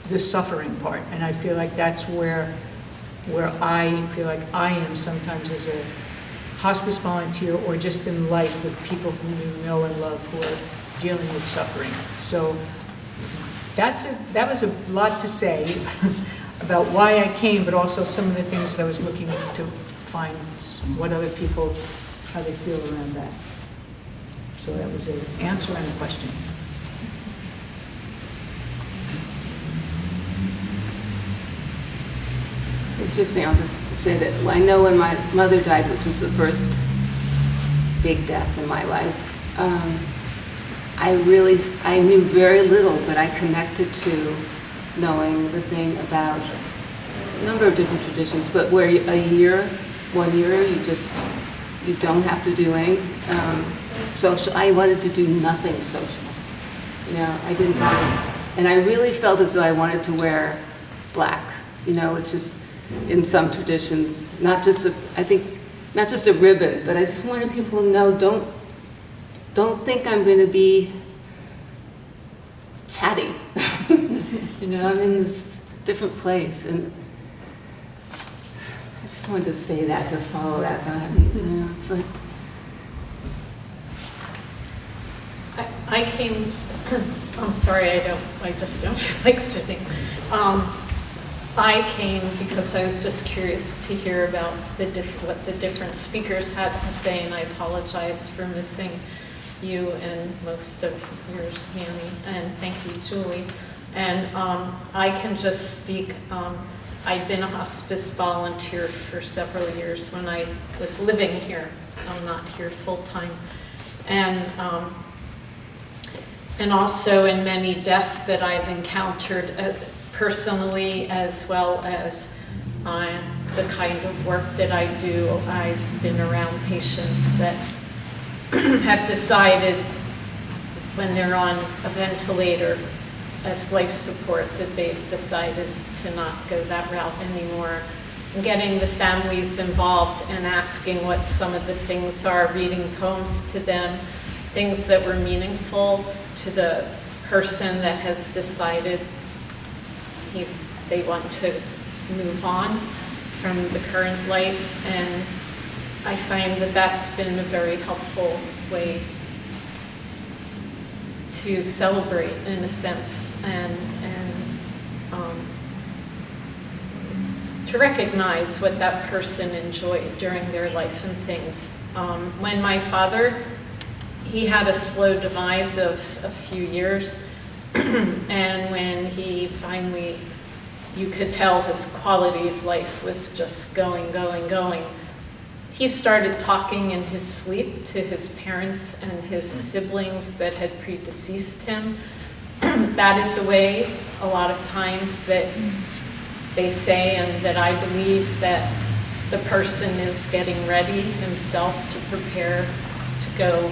the suffering part. And I feel like that's where I feel like I am sometimes as a hospice volunteer, or just in life with people who you know and love who are dealing with suffering. So that was a lot to say about why I came, but also some of the things that I was looking to find what other people, how they feel around that. So that was an answer and a question. It's interesting, I'll just say that I know when my mother died, which was the first big death in my life, I knew very little, but I connected to knowing the thing about a number of different traditions, but where 1 year, you don't have to do any social. I wanted to do nothing social. You know, I didn't want to, and I really felt as though I wanted to wear black, you know, which is in some traditions, not just a ribbon, but I just wanted people to know, don't think I'm going to be chatty. You know, I'm in this different place, and I just wanted to say that to follow that vibe. You know, it's like I came. I'm sorry, I just don't feel like sitting. I came because I was just curious to hear about what the different speakers had to say, and I apologize for missing you and most of yours, Manny, and thank you, Julie. And I can just speak. I'd been a hospice volunteer for several years when I was living here. I'm not here full time, and also in many deaths that I've encountered personally, as well as the kind of work that I do. I've been around patients that have decided when they're on a ventilator as life support that they've decided to not go that route anymore. And getting the families involved and asking what some of the things are, reading poems to them, things that were meaningful to the person that has decided they want to move on from the current life. And I find that that's been a very helpful way to celebrate, in a sense, and to recognize what that person enjoyed during their life and things. When my father, he had a slow demise of a few years, and when he finally, you could tell his quality of life was just going. He started talking in his sleep to his parents and his siblings that had predeceased him. That is a way, a lot of times, that they say, and that I believe, that the person is getting ready himself to prepare to go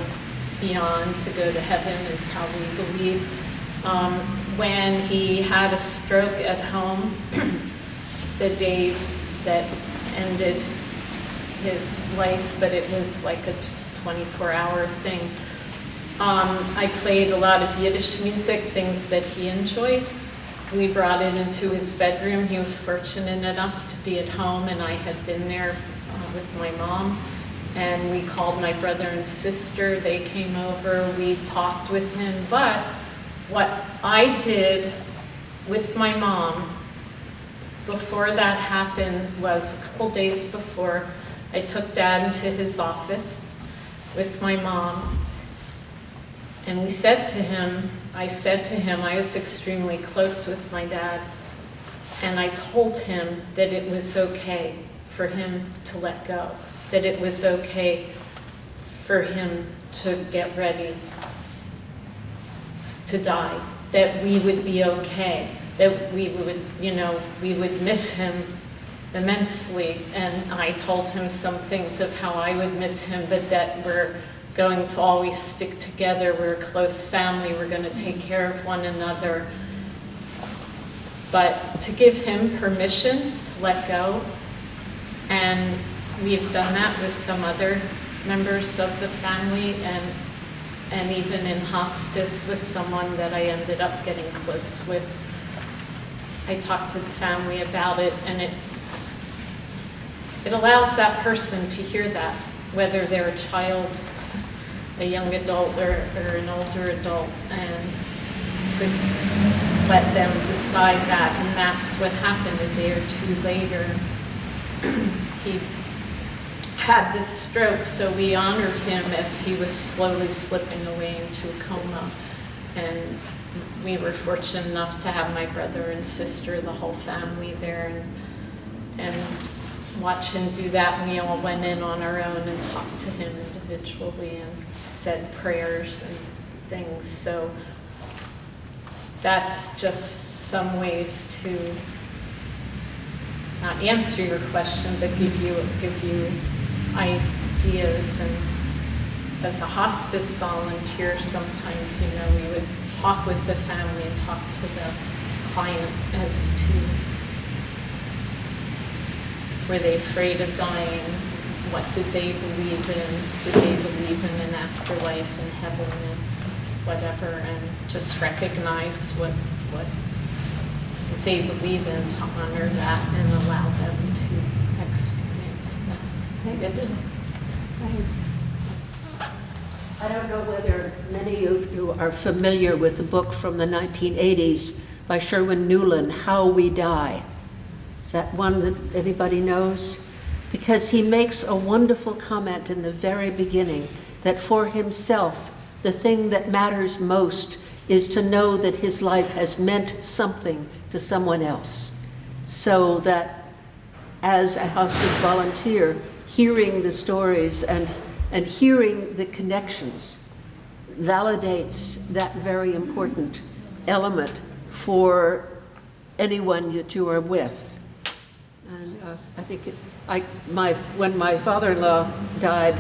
beyond, to go to heaven, is how we believe. When he had a stroke at home, the day that ended his life, but it was like a 24-hour thing. I played a lot of Yiddish music, things that he enjoyed. We brought it into his bedroom. He was fortunate enough to be at home, and I had been there with my mom. And we called my brother and sister. They came over. We talked with him. But what I did with my mom before that happened was, a couple days before, I took Dad into his office with my mom, and I said to him, I was extremely close with my dad, and I told him that it was okay for him to let go, that it was okay for him to get ready to die, that we would be okay, that we would miss him immensely. And I told him some things of how I would miss him, but that we're going to always stick together, we're a close family, we're going to take care of one another. But to give him permission to let go, and we've done that with some other members of the family, and even in hospice with someone that I ended up getting close with. I talked to the family about it, and it allows that person to hear that, whether they're a child, a young adult, or an older adult, and to let them decide that. And that's what happened a day or two later. He had this stroke, so we honored him as he was slowly slipping away into a coma. And we were fortunate enough to have my brother and sister, the whole family there, and watch him do that. And we all went in on our own and talked to him individually and said prayers and things. So that's just some ways to not answer your question, but give you ideas. And as a hospice volunteer, sometimes, we would talk with the family and talk to the client as to, were they afraid of dying? What did they believe in? Did they believe in an afterlife and heaven and whatever? And just recognize what they believe in, to honor that and allow them to experience that. I don't know whether many of you are familiar with the book from the 1980s by Sherwin Nuland, How We Die. Is that one that anybody knows? Because he makes a wonderful comment in the very beginning that for himself, the thing that matters most is to know that his life has meant something to someone else. So that as a hospice volunteer, hearing the stories and hearing the connections validates that very important element for anyone that you are with. And I think when my father-in-law died,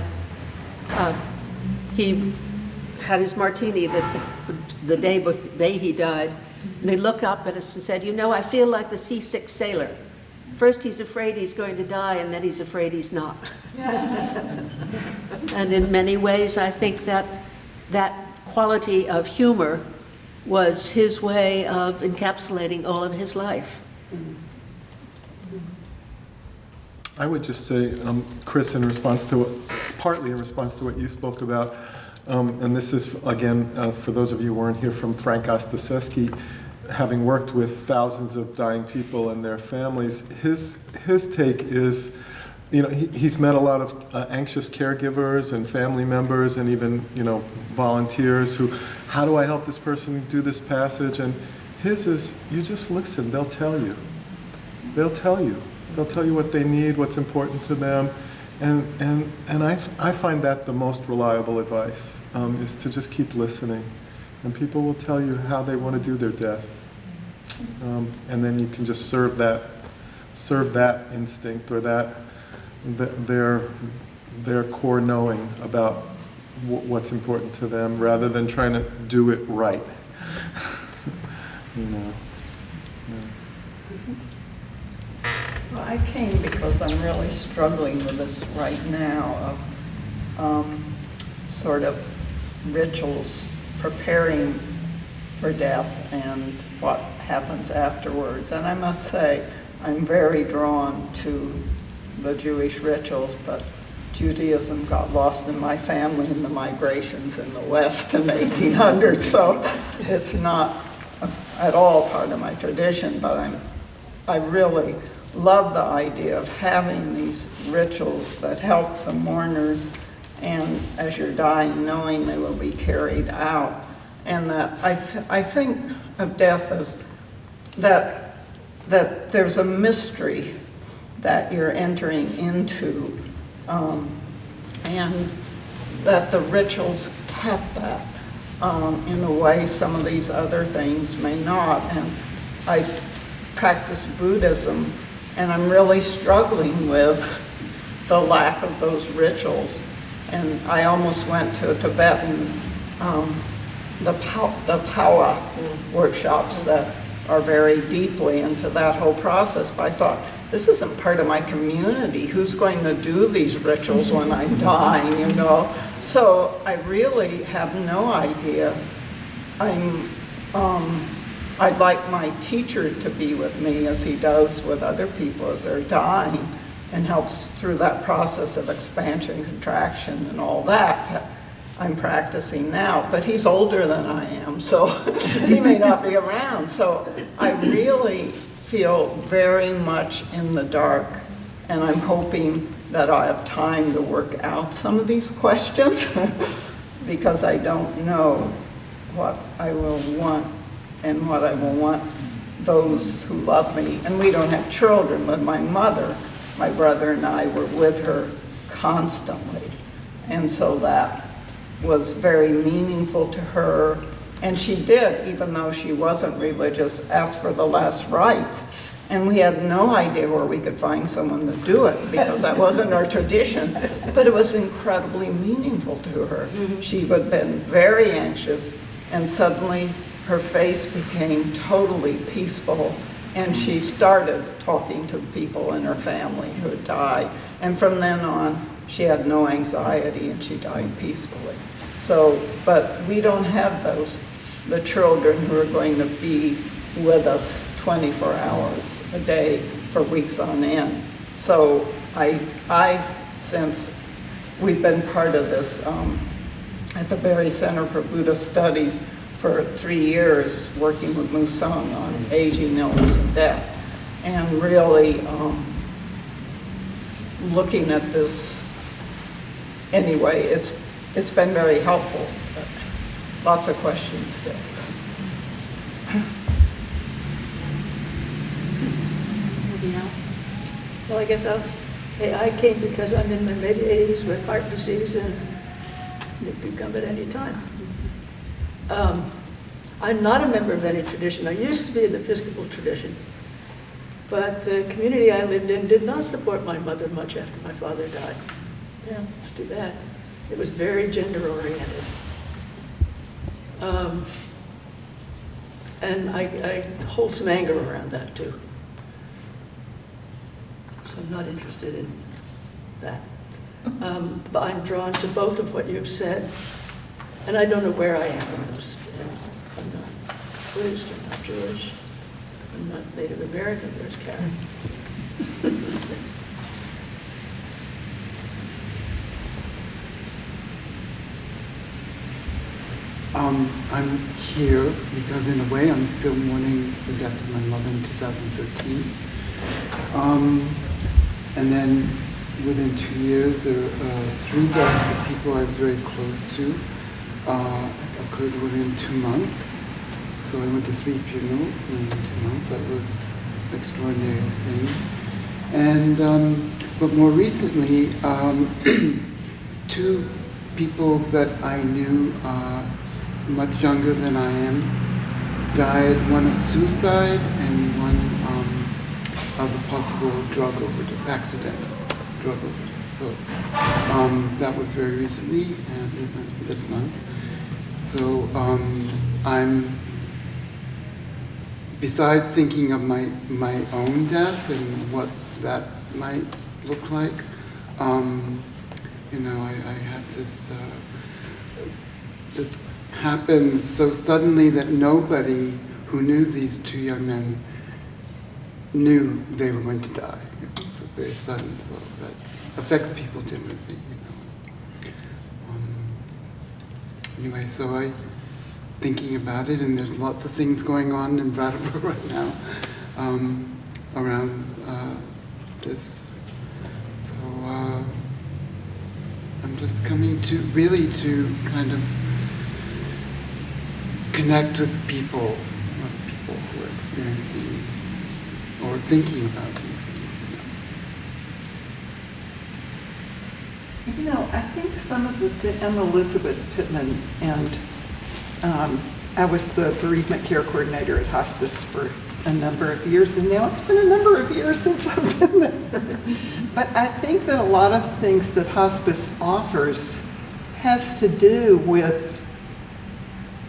he had his martini the day he died. And they looked up at us and said, I feel like the seasick sailor. First he's afraid he's going to die, and then he's afraid he's not. And in many ways, I think that quality of humor was his way of encapsulating all of his life. I would just say, Chris, partly in response to what you spoke about, and this is, again, for those of you who weren't here, from Frank Ostaseski, having worked with thousands of dying people and their families, his take is, he's met a lot of anxious caregivers and family members and even, volunteers who, how do I help this person do this passage? And his is, you just listen, they'll tell you. They'll tell you. They'll tell you what they need, what's important to them. And I find that the most reliable advice, is to just keep listening. And people will tell you how they want to do their death. And then you can just serve that instinct or their core knowing about what's important to them, rather than trying to do it right. Yeah. Well, I came because I'm really struggling with this right now of sort of rituals preparing for death and what happens afterwards. And I must say, I'm very drawn to the Jewish rituals, but Judaism got lost in my family in the migrations in the West in the 1800s, so it's not at all part of my tradition, but I really love the idea of having these rituals that help the mourners, and as you're dying, knowing they will be carried out. And that I think of death as that there's a mystery that you're entering into, and that the rituals tap that in a way some of these other things may not. And I practice Buddhism, and I'm really struggling with the lack of those rituals. And I almost went to a Tibetan, the Powa workshops that are very deeply into that whole process, but I thought, this isn't part of my community. Who's going to do these rituals when I'm dying, you know? So I really have no idea. I'd like my teacher to be with me as he does with other people as they're dying, and helps through that process of expansion, contraction, and all that I'm practicing now. But he's older than I am, so he may not be around. So I really feel very much in the dark, and I'm hoping that I have time to work out some of these questions because I don't know what I will want and what I will want those who love me. And we don't have children. With my mother, my brother and I were with her constantly, and so that was very meaningful to her. And she did, even though she wasn't religious, ask for the last rites. And we had no idea where we could find someone to do it because that wasn't our tradition. But it was incredibly meaningful to her. She had been very anxious, and suddenly her face became totally peaceful. And she started talking to people in her family who had died. And from then on, she had no anxiety and she died peacefully. So, but we don't have those, the children who are going to be with us 24 hours a day for weeks on end. So I since we've been part of this at the Berry Center for Buddhist Studies for 3 years, working with Musang on aging, illness, and death, and really looking at this. Anyway, it's been very helpful. Lots of questions still. Anybody else? Well, I guess I'll say I came because I'm in my mid-80s with heart disease, and it could come at any time. I'm not a member of any tradition. I used to be in the Episcopal tradition, but the community I lived in did not support my mother much after my father died. Yeah, it's too bad. It was very gender-oriented. And I hold some anger around that, too. So I'm not interested in that. But I'm drawn to both of what you've said, and I don't know where I am in those. I'm not Buddhist, I'm not Jewish, I'm not Native American. There's Karen. I'm here because in a way I'm still mourning the death of my mother in 2013. And then within 2 years, there were 3 deaths of people I was very close to occurred within 2 months. So I went to 3 funerals in 2 months. That was an extraordinary thing. And but more recently, 2 people that I knew much younger than I am died, one of suicide and one of a possible drug overdose, accidental drug overdose. So that was very recently, this month. So I'm, besides thinking of my own death and what that might look like, you know, I had this happened so suddenly that nobody who knew these 2 young men knew they were going to die. It was very sudden, so that affects people differently, you know. Anyway, so I thinking about it, and there's lots of things going on in Brattleboro right now. around this. So I'm just coming to really to kind of connect with people who are experiencing or thinking about these things. You know, I think some of I'm Elizabeth Pittman, and I was the bereavement care coordinator at Hospice for a number of years, and now it's been a number of years since I've been there. But I think that a lot of things that Hospice offers has to do with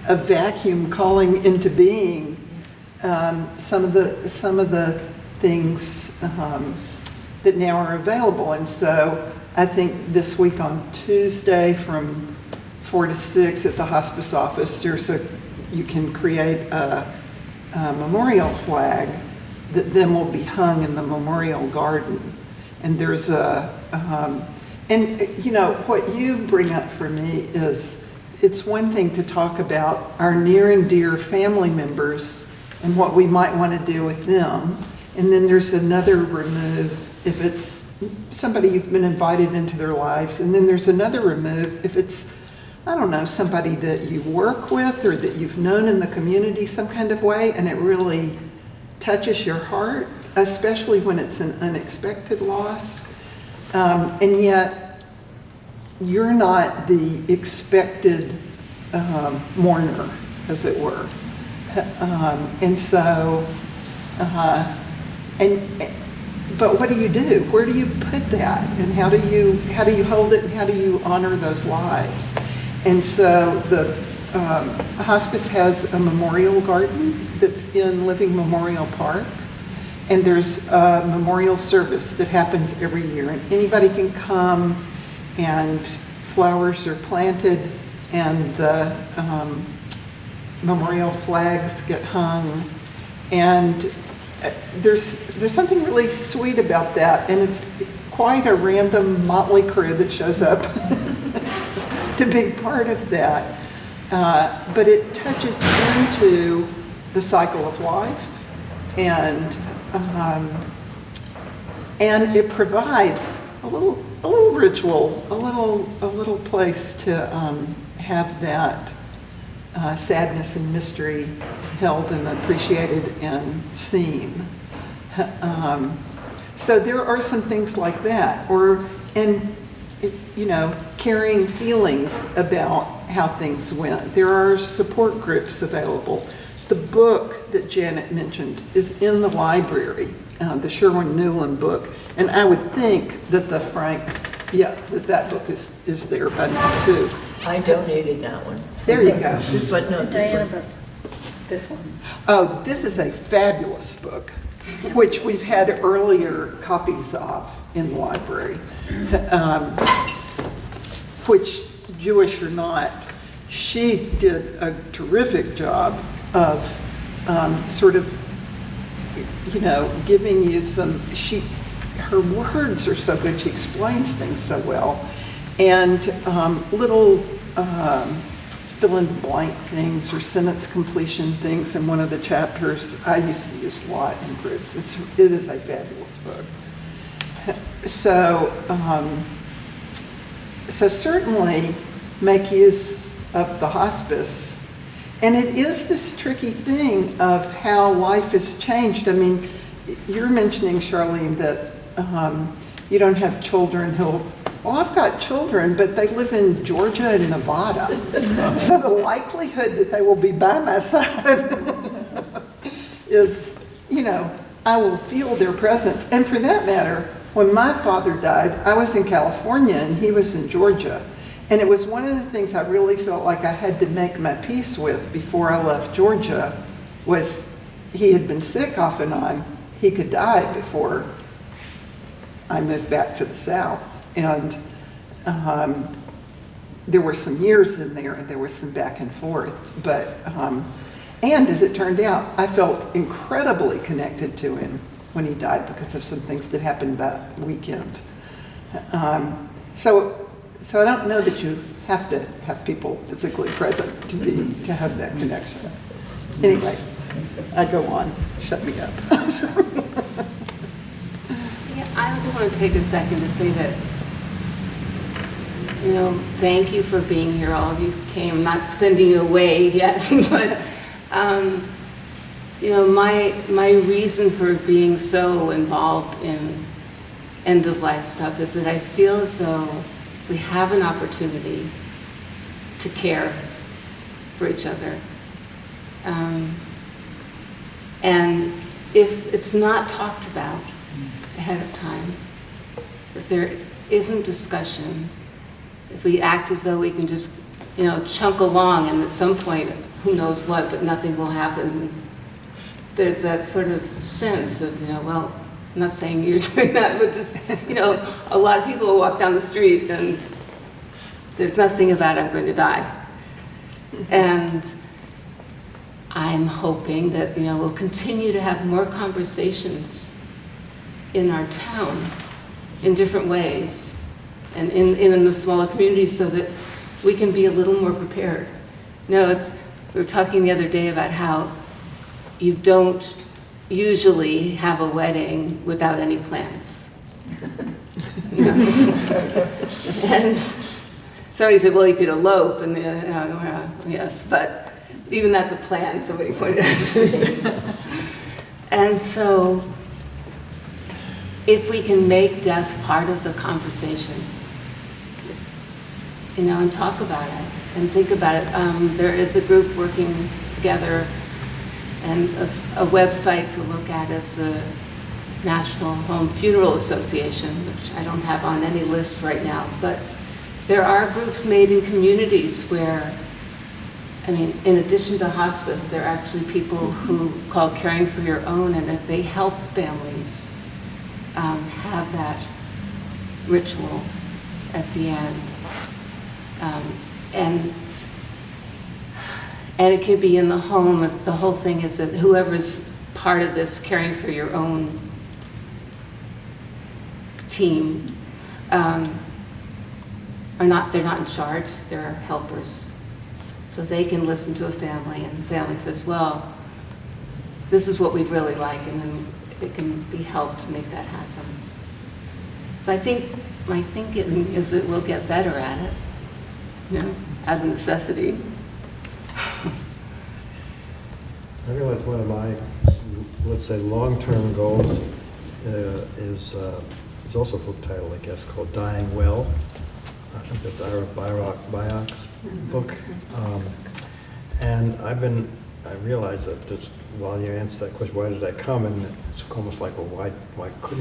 a vacuum calling into being some of the things that now are available. And so I think this week on Tuesday from 4 to 6 at the Hospice office, you can create a memorial flag that then will be hung in the memorial garden. And there's and you know, what you bring up for me is, it's one thing to talk about our near and dear family members and what we might want to do with them. And then there's another remove if it's somebody you've been invited into their lives. And then there's another remove if it's, I don't know, somebody that you work with or that you've known in the community some kind of way, and it really touches your heart, especially when it's an unexpected loss. And yet, you're not the expected mourner, as it were. And so, but what do you do? Where do you put that? And how do you hold it, and how do you honor those lives? And so the Hospice has a memorial garden that's in Living Memorial Park. And there's a memorial service that happens every year. And anybody can come, and flowers are planted, and the memorial flags get hung. And there's something really sweet about that. And it's quite a random motley crew that shows up to be part of that. But it touches into the cycle of life, and it provides a little ritual, a little place to have that sadness and mystery held and appreciated and seen. So there are some things like that, carrying feelings about how things went. There are support groups available. The book that Janet mentioned is in the library, the Sherwin Newland book, and I would think that that book is there by now too. I donated that one. There you go. This one, no, this one. This one. Oh, this is a fabulous book, which we've had earlier copies of in the library, which, Jewish or not, she did a terrific job of giving you her words are so good, she explains things so well, and little fill-in-the-blank things or sentence completion things in one of the chapters. I used to use a lot in groups. It is a fabulous book. So certainly make use of the hospice. And it is this tricky thing of how life has changed. I mean, you're mentioning, Charlene, that you don't have children well, I've got children, but they live in Georgia and Nevada. So the likelihood that they will be by my side is, I will feel their presence. And for that matter, when my father died, I was in California and he was in Georgia. And it was one of the things I really felt like I had to make my peace with before I left Georgia, was he had been sick off and on. He could die before I moved back to the South. And there were some years in there, and there was some back and forth. But, and as it turned out, I felt incredibly connected to him when he died because of some things that happened that weekend. So I don't know that you have to have people physically present to have that connection. Anyway, I go on. Shut me up. I just want to take a second to say that, thank you for being here. All of you came. I'm not sending you away yet, but, my reason for being so involved in end-of-life stuff is that I feel as though we have an opportunity to care for each other. And if it's not talked about ahead of time, if there isn't discussion, if we act as though we can just, chunk along and at some point, who knows what, but nothing will happen, there's that sort of sense of, well, I'm not saying you're doing that, but just, a lot of people will walk down the street and there's nothing about I'm going to die. And I'm hoping that, we'll continue to have more conversations in our town in different ways and in the smaller communities so that we can be a little more prepared. We were talking the other day about how you don't usually have a wedding without any plans. And somebody said, well, you could elope, and yes, but even that's a plan, somebody pointed out to me. And so, if we can make death part of the conversation, and talk about it, and think about it. There is a group working together, and a website to look at is the National Home Funeral Association, which I don't have on any list right now, but there are groups made in communities where, in addition to hospice, there are actually people who call Caring for Your Own, and that they help families have that ritual at the end. And it could be in the home. The whole thing is that whoever's part of this Caring for Your Own team they're not in charge, they're helpers. So they can listen to a family, and the family says, well, this is what we'd really like, and then it can be helped to make that happen. So I think my thinking is that we'll get better at it, out of necessity. I realize one of my, let's say, long-term goals is also a book title, I guess, called Dying Well. I think that's Ira Byock's book. And I realized that just while you answer that question, why did I come? And it's almost like, well,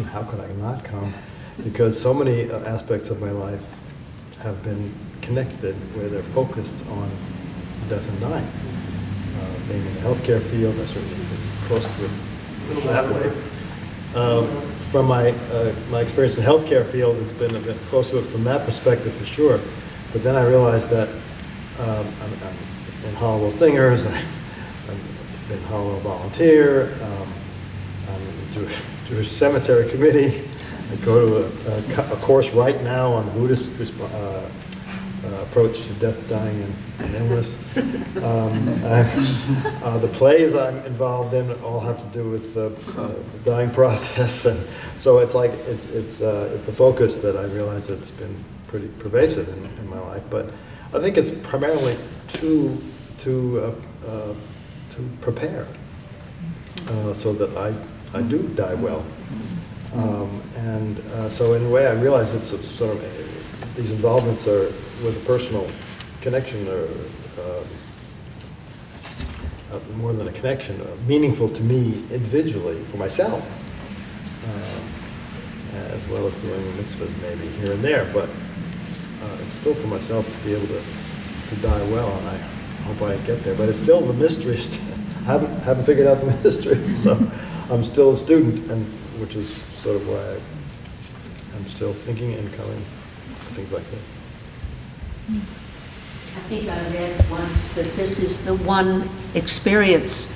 how could I not come? Because so many aspects of my life have been connected where they're focused on death and dying. Being in the healthcare field, I certainly been close to it that way. From my experience in the healthcare field, it's been a bit close to it from that perspective for sure. But then I realized that I'm in Hollowell Singers, I've been Hollowell volunteer, I'm in the Jewish Cemetery Committee. I go to a course right now on the Buddhist approach to death, dying, and illness. The plays I'm involved in all have to do with the dying process, and so it's like it's a focus that I realize that's been pretty pervasive in my life. But I think it's primarily to prepare so that I do die well. So in a way, I realize it's sort of these involvements are with a personal connection, or more than a connection, meaningful to me individually for myself, as well as doing mitzvahs maybe here and there. But it's still for myself to be able to die well, and I hope I get there. But it's still the mystery. I haven't figured out the mystery, so I'm still a student, and which is sort of why I'm still thinking and coming to things like this. I think I read once that this is the one experience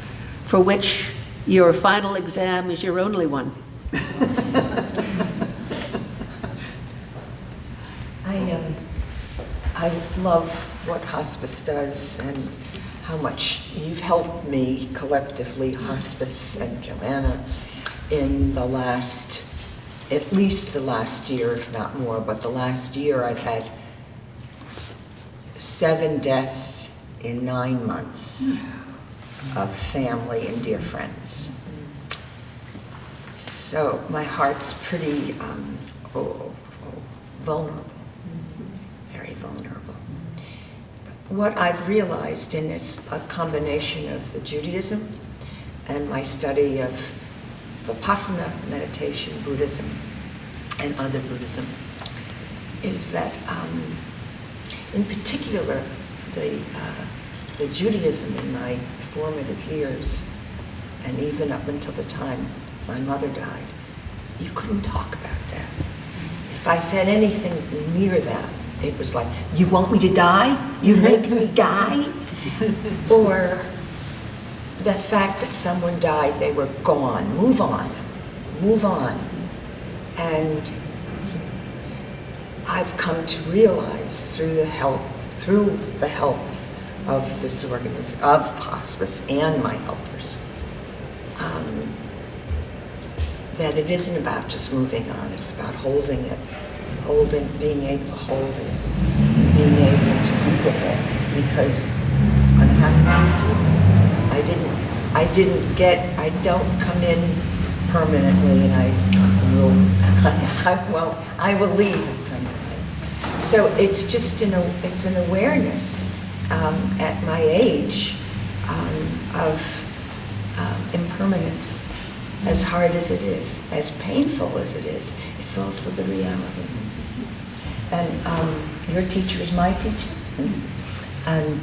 for which your final exam is your only one. I love what hospice does and how much you've helped me collectively, hospice and Joanna, in the last at least the last year, if not more, but the last year I've had 7 deaths in 9 months of family and dear friends. So my heart's pretty vulnerable, very vulnerable. What I've realized in this a combination of the Judaism and my study of Vipassana meditation, Buddhism, and other Buddhism, is that in particular the Judaism in my formative years, and even up until the time my mother died, you couldn't talk about death. If I said anything near that, it was like, you want me to die? You make me die? Or the fact that someone died, they were gone, move on, move on. And I've come to realize through the help of this organism, of Hospice and my helpers, that it isn't about just moving on, it's about holding it, being able to hold it, being able to be with it, because it's going to happen to you. I don't come in permanently, and I will leave at some point. So it's just it's an awareness at my age of impermanence. As hard as it is, as painful as it is, it's also the reality. And your teacher is my teacher, and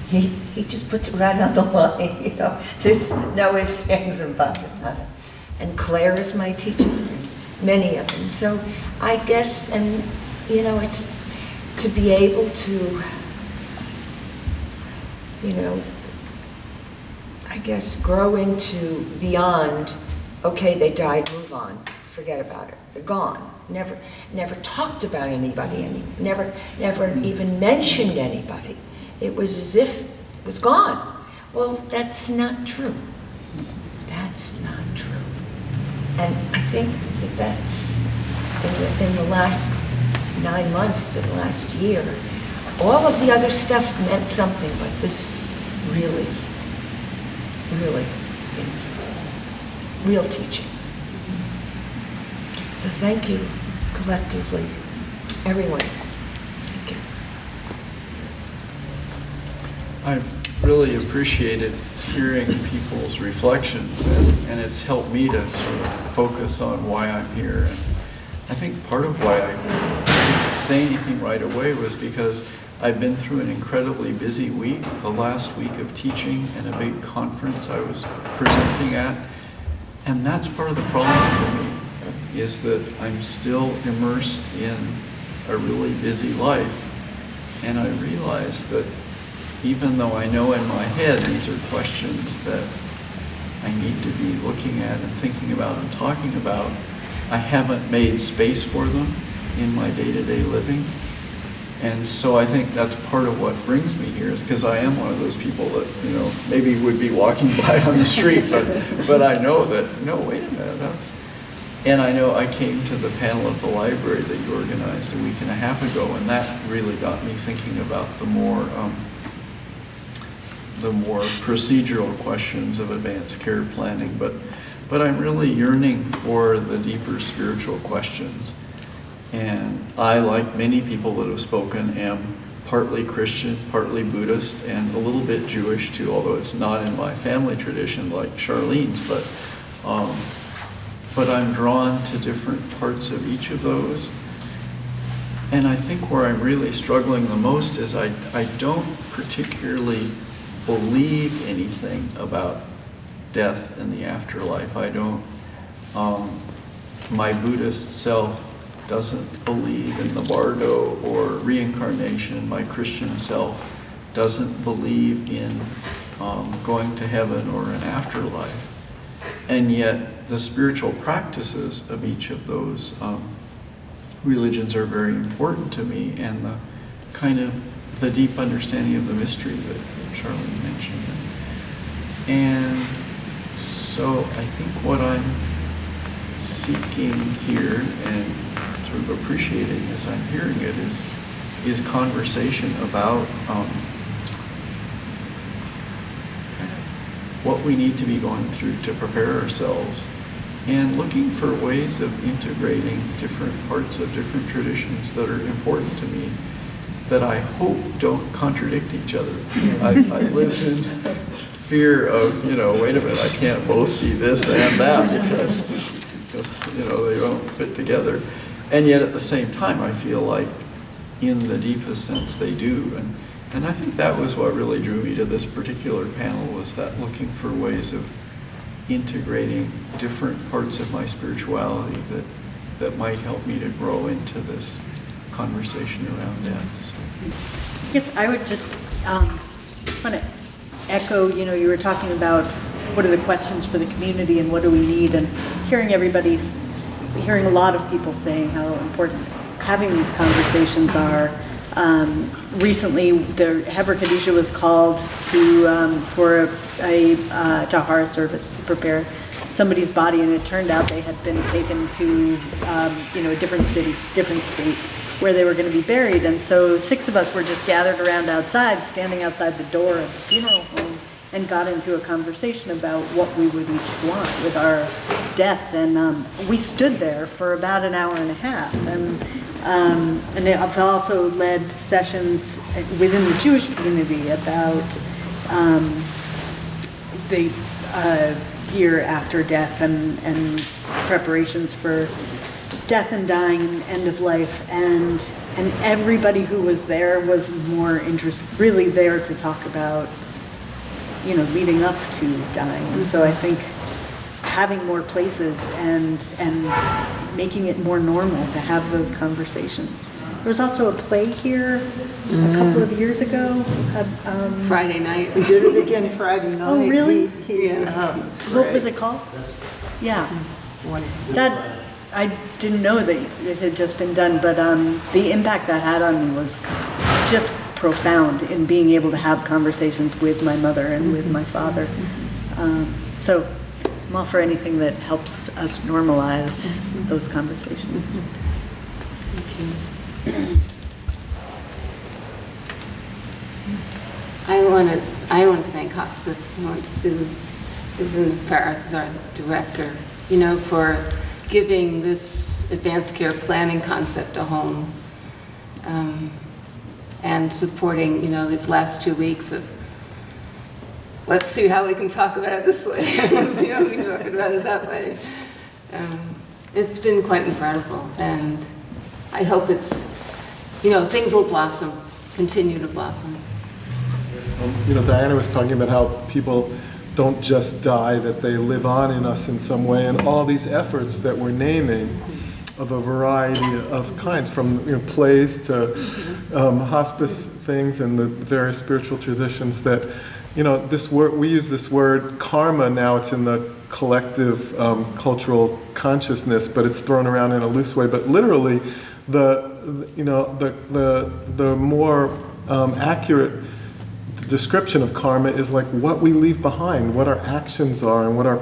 he just puts it right on the line. You know, there's no ifs, ands, and buts about it. And Claire is my teacher, and many of them. So I guess, and you know, it's to be able to, you know, I guess grow into beyond. Okay, they died, move on, forget about it, they're gone. Never talked about anybody, never even mentioned anybody. It was as if it was gone. Well, that's not true. That's not true. And I think that that's, in the last 9 months, the last year, all of the other stuff meant something, but this really, really means real teachings. So thank you, collectively, everyone. Thank you. I've really appreciated hearing people's reflections, and it's helped me to sort of focus on why I'm here. And I think part of why I didn't say anything right away was because I've been through an incredibly busy week, the last week of teaching and a big conference I was presenting at. And that's part of the problem for me, is that I'm still immersed in a really busy life. And I realize that even though I know in my head these are questions that I need to be looking at and thinking about and talking about, I haven't made space for them in my day-to-day living. And so I think that's part of what brings me here, is because I am one of those people that, you know, maybe would be walking by on the street, but I know that, no, wait a minute, and I know I came to the panel at the library that you organized a week and a half ago, and that really got me thinking about the more procedural questions of advanced care planning, but I'm really yearning for the deeper spiritual questions. And I, like many people that have spoken, am partly Christian, partly Buddhist, and a little bit Jewish too, although it's not in my family tradition like Charlene's, but I'm drawn to different parts of each of those. And I think where I'm really struggling the most is I don't particularly believe anything about death and the afterlife. I don't, my Buddhist self doesn't believe in the bardo or reincarnation. My Christian self doesn't believe in going to heaven or an afterlife. And yet the spiritual practices of each of those religions are very important to me, and the kind of the deep understanding of the mystery that Charlene mentioned. And so I think what I'm seeking here and sort of appreciating as I'm hearing it is conversation about kind of what we need to be going through to prepare ourselves, and looking for ways of integrating different parts of different traditions that are important to me, that I hope don't contradict each other. I live in fear of, wait a minute, I can't both be this and that because they don't fit together. And yet at the same time, I feel like in the deepest sense they do. And I think that was what really drew me to this particular panel, was that looking for ways of integrating different parts of my spirituality that might help me to grow into this conversation around death. So. I guess I would just want to echo, you were talking about what are the questions for the community and what do we need, and hearing a lot of people saying how important having these conversations are. Recently, the Heber Kadisha was called to for a Tahara service to prepare somebody's body, and it turned out they had been taken to a different city, different state, where they were going to be buried. And so 6 of us were just gathered around outside, standing outside the door of the funeral home, and got into a conversation about what we would each want with our death. And we stood there for about an hour and a half. And I've also led sessions within the Jewish community about the year after death and preparations for death and dying and end of life. And everybody who was there was more really there to talk about, leading up to dying. And so I think having more places and making it more normal to have those conversations. There was also a play here a couple of years ago. Friday night. We did it again Friday night. Oh, really? It's great. What was it called? Yeah. That, I didn't know that it had just been done, but the impact that had on me was just profound in being able to have conversations with my mother and with my father. So I'm all for anything that helps us normalize those conversations. I want to thank Hospice. I want Susan Ferris is our director, for giving this advanced care planning concept a home, and supporting, these last 2 weeks of, let's see how we can talk about it this way. Let's see how we can talk about it that way. It's been quite incredible, and I hope it's, things will blossom, continue to blossom. Diana was talking about how people don't just die, that they live on in us in some way, and all these efforts that we're naming of a variety of kinds, from plays to hospice things and the various spiritual traditions that, this word, we use this word karma now, it's in the collective cultural consciousness, but it's thrown around in a loose way. But literally, the more accurate description of karma is like what we leave behind, what our actions are, and what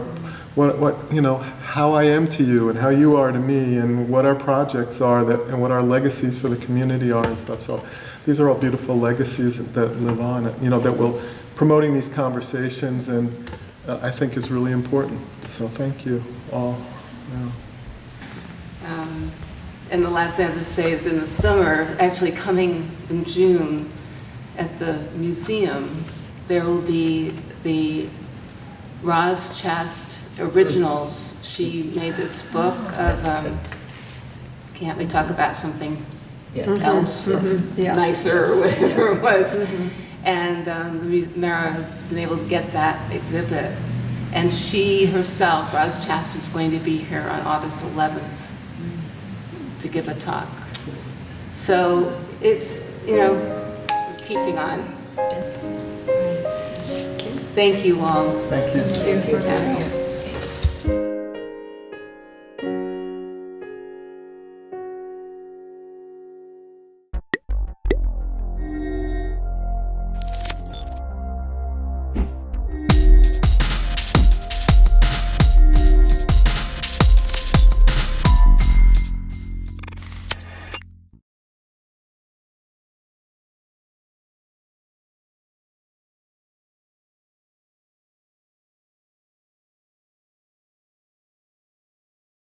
how I am to you and how you are to me, and what our projects are and what our legacies for the community are and stuff. So these are all beautiful legacies that live on, that will promoting these conversations, and I think is really important. So thank you all. Yeah. And the last thing I was going to say is in the summer, actually coming in June, at the museum, there will be the Roz Chast originals. She made this book of, can't we talk about something else nicer or whatever it was? And Mara has been able to get that exhibit. And she herself, Roz Chast, is going to be here on August 11th to give a talk. So it's, keeping on. Thank you all. Thank you. Thank you for having us.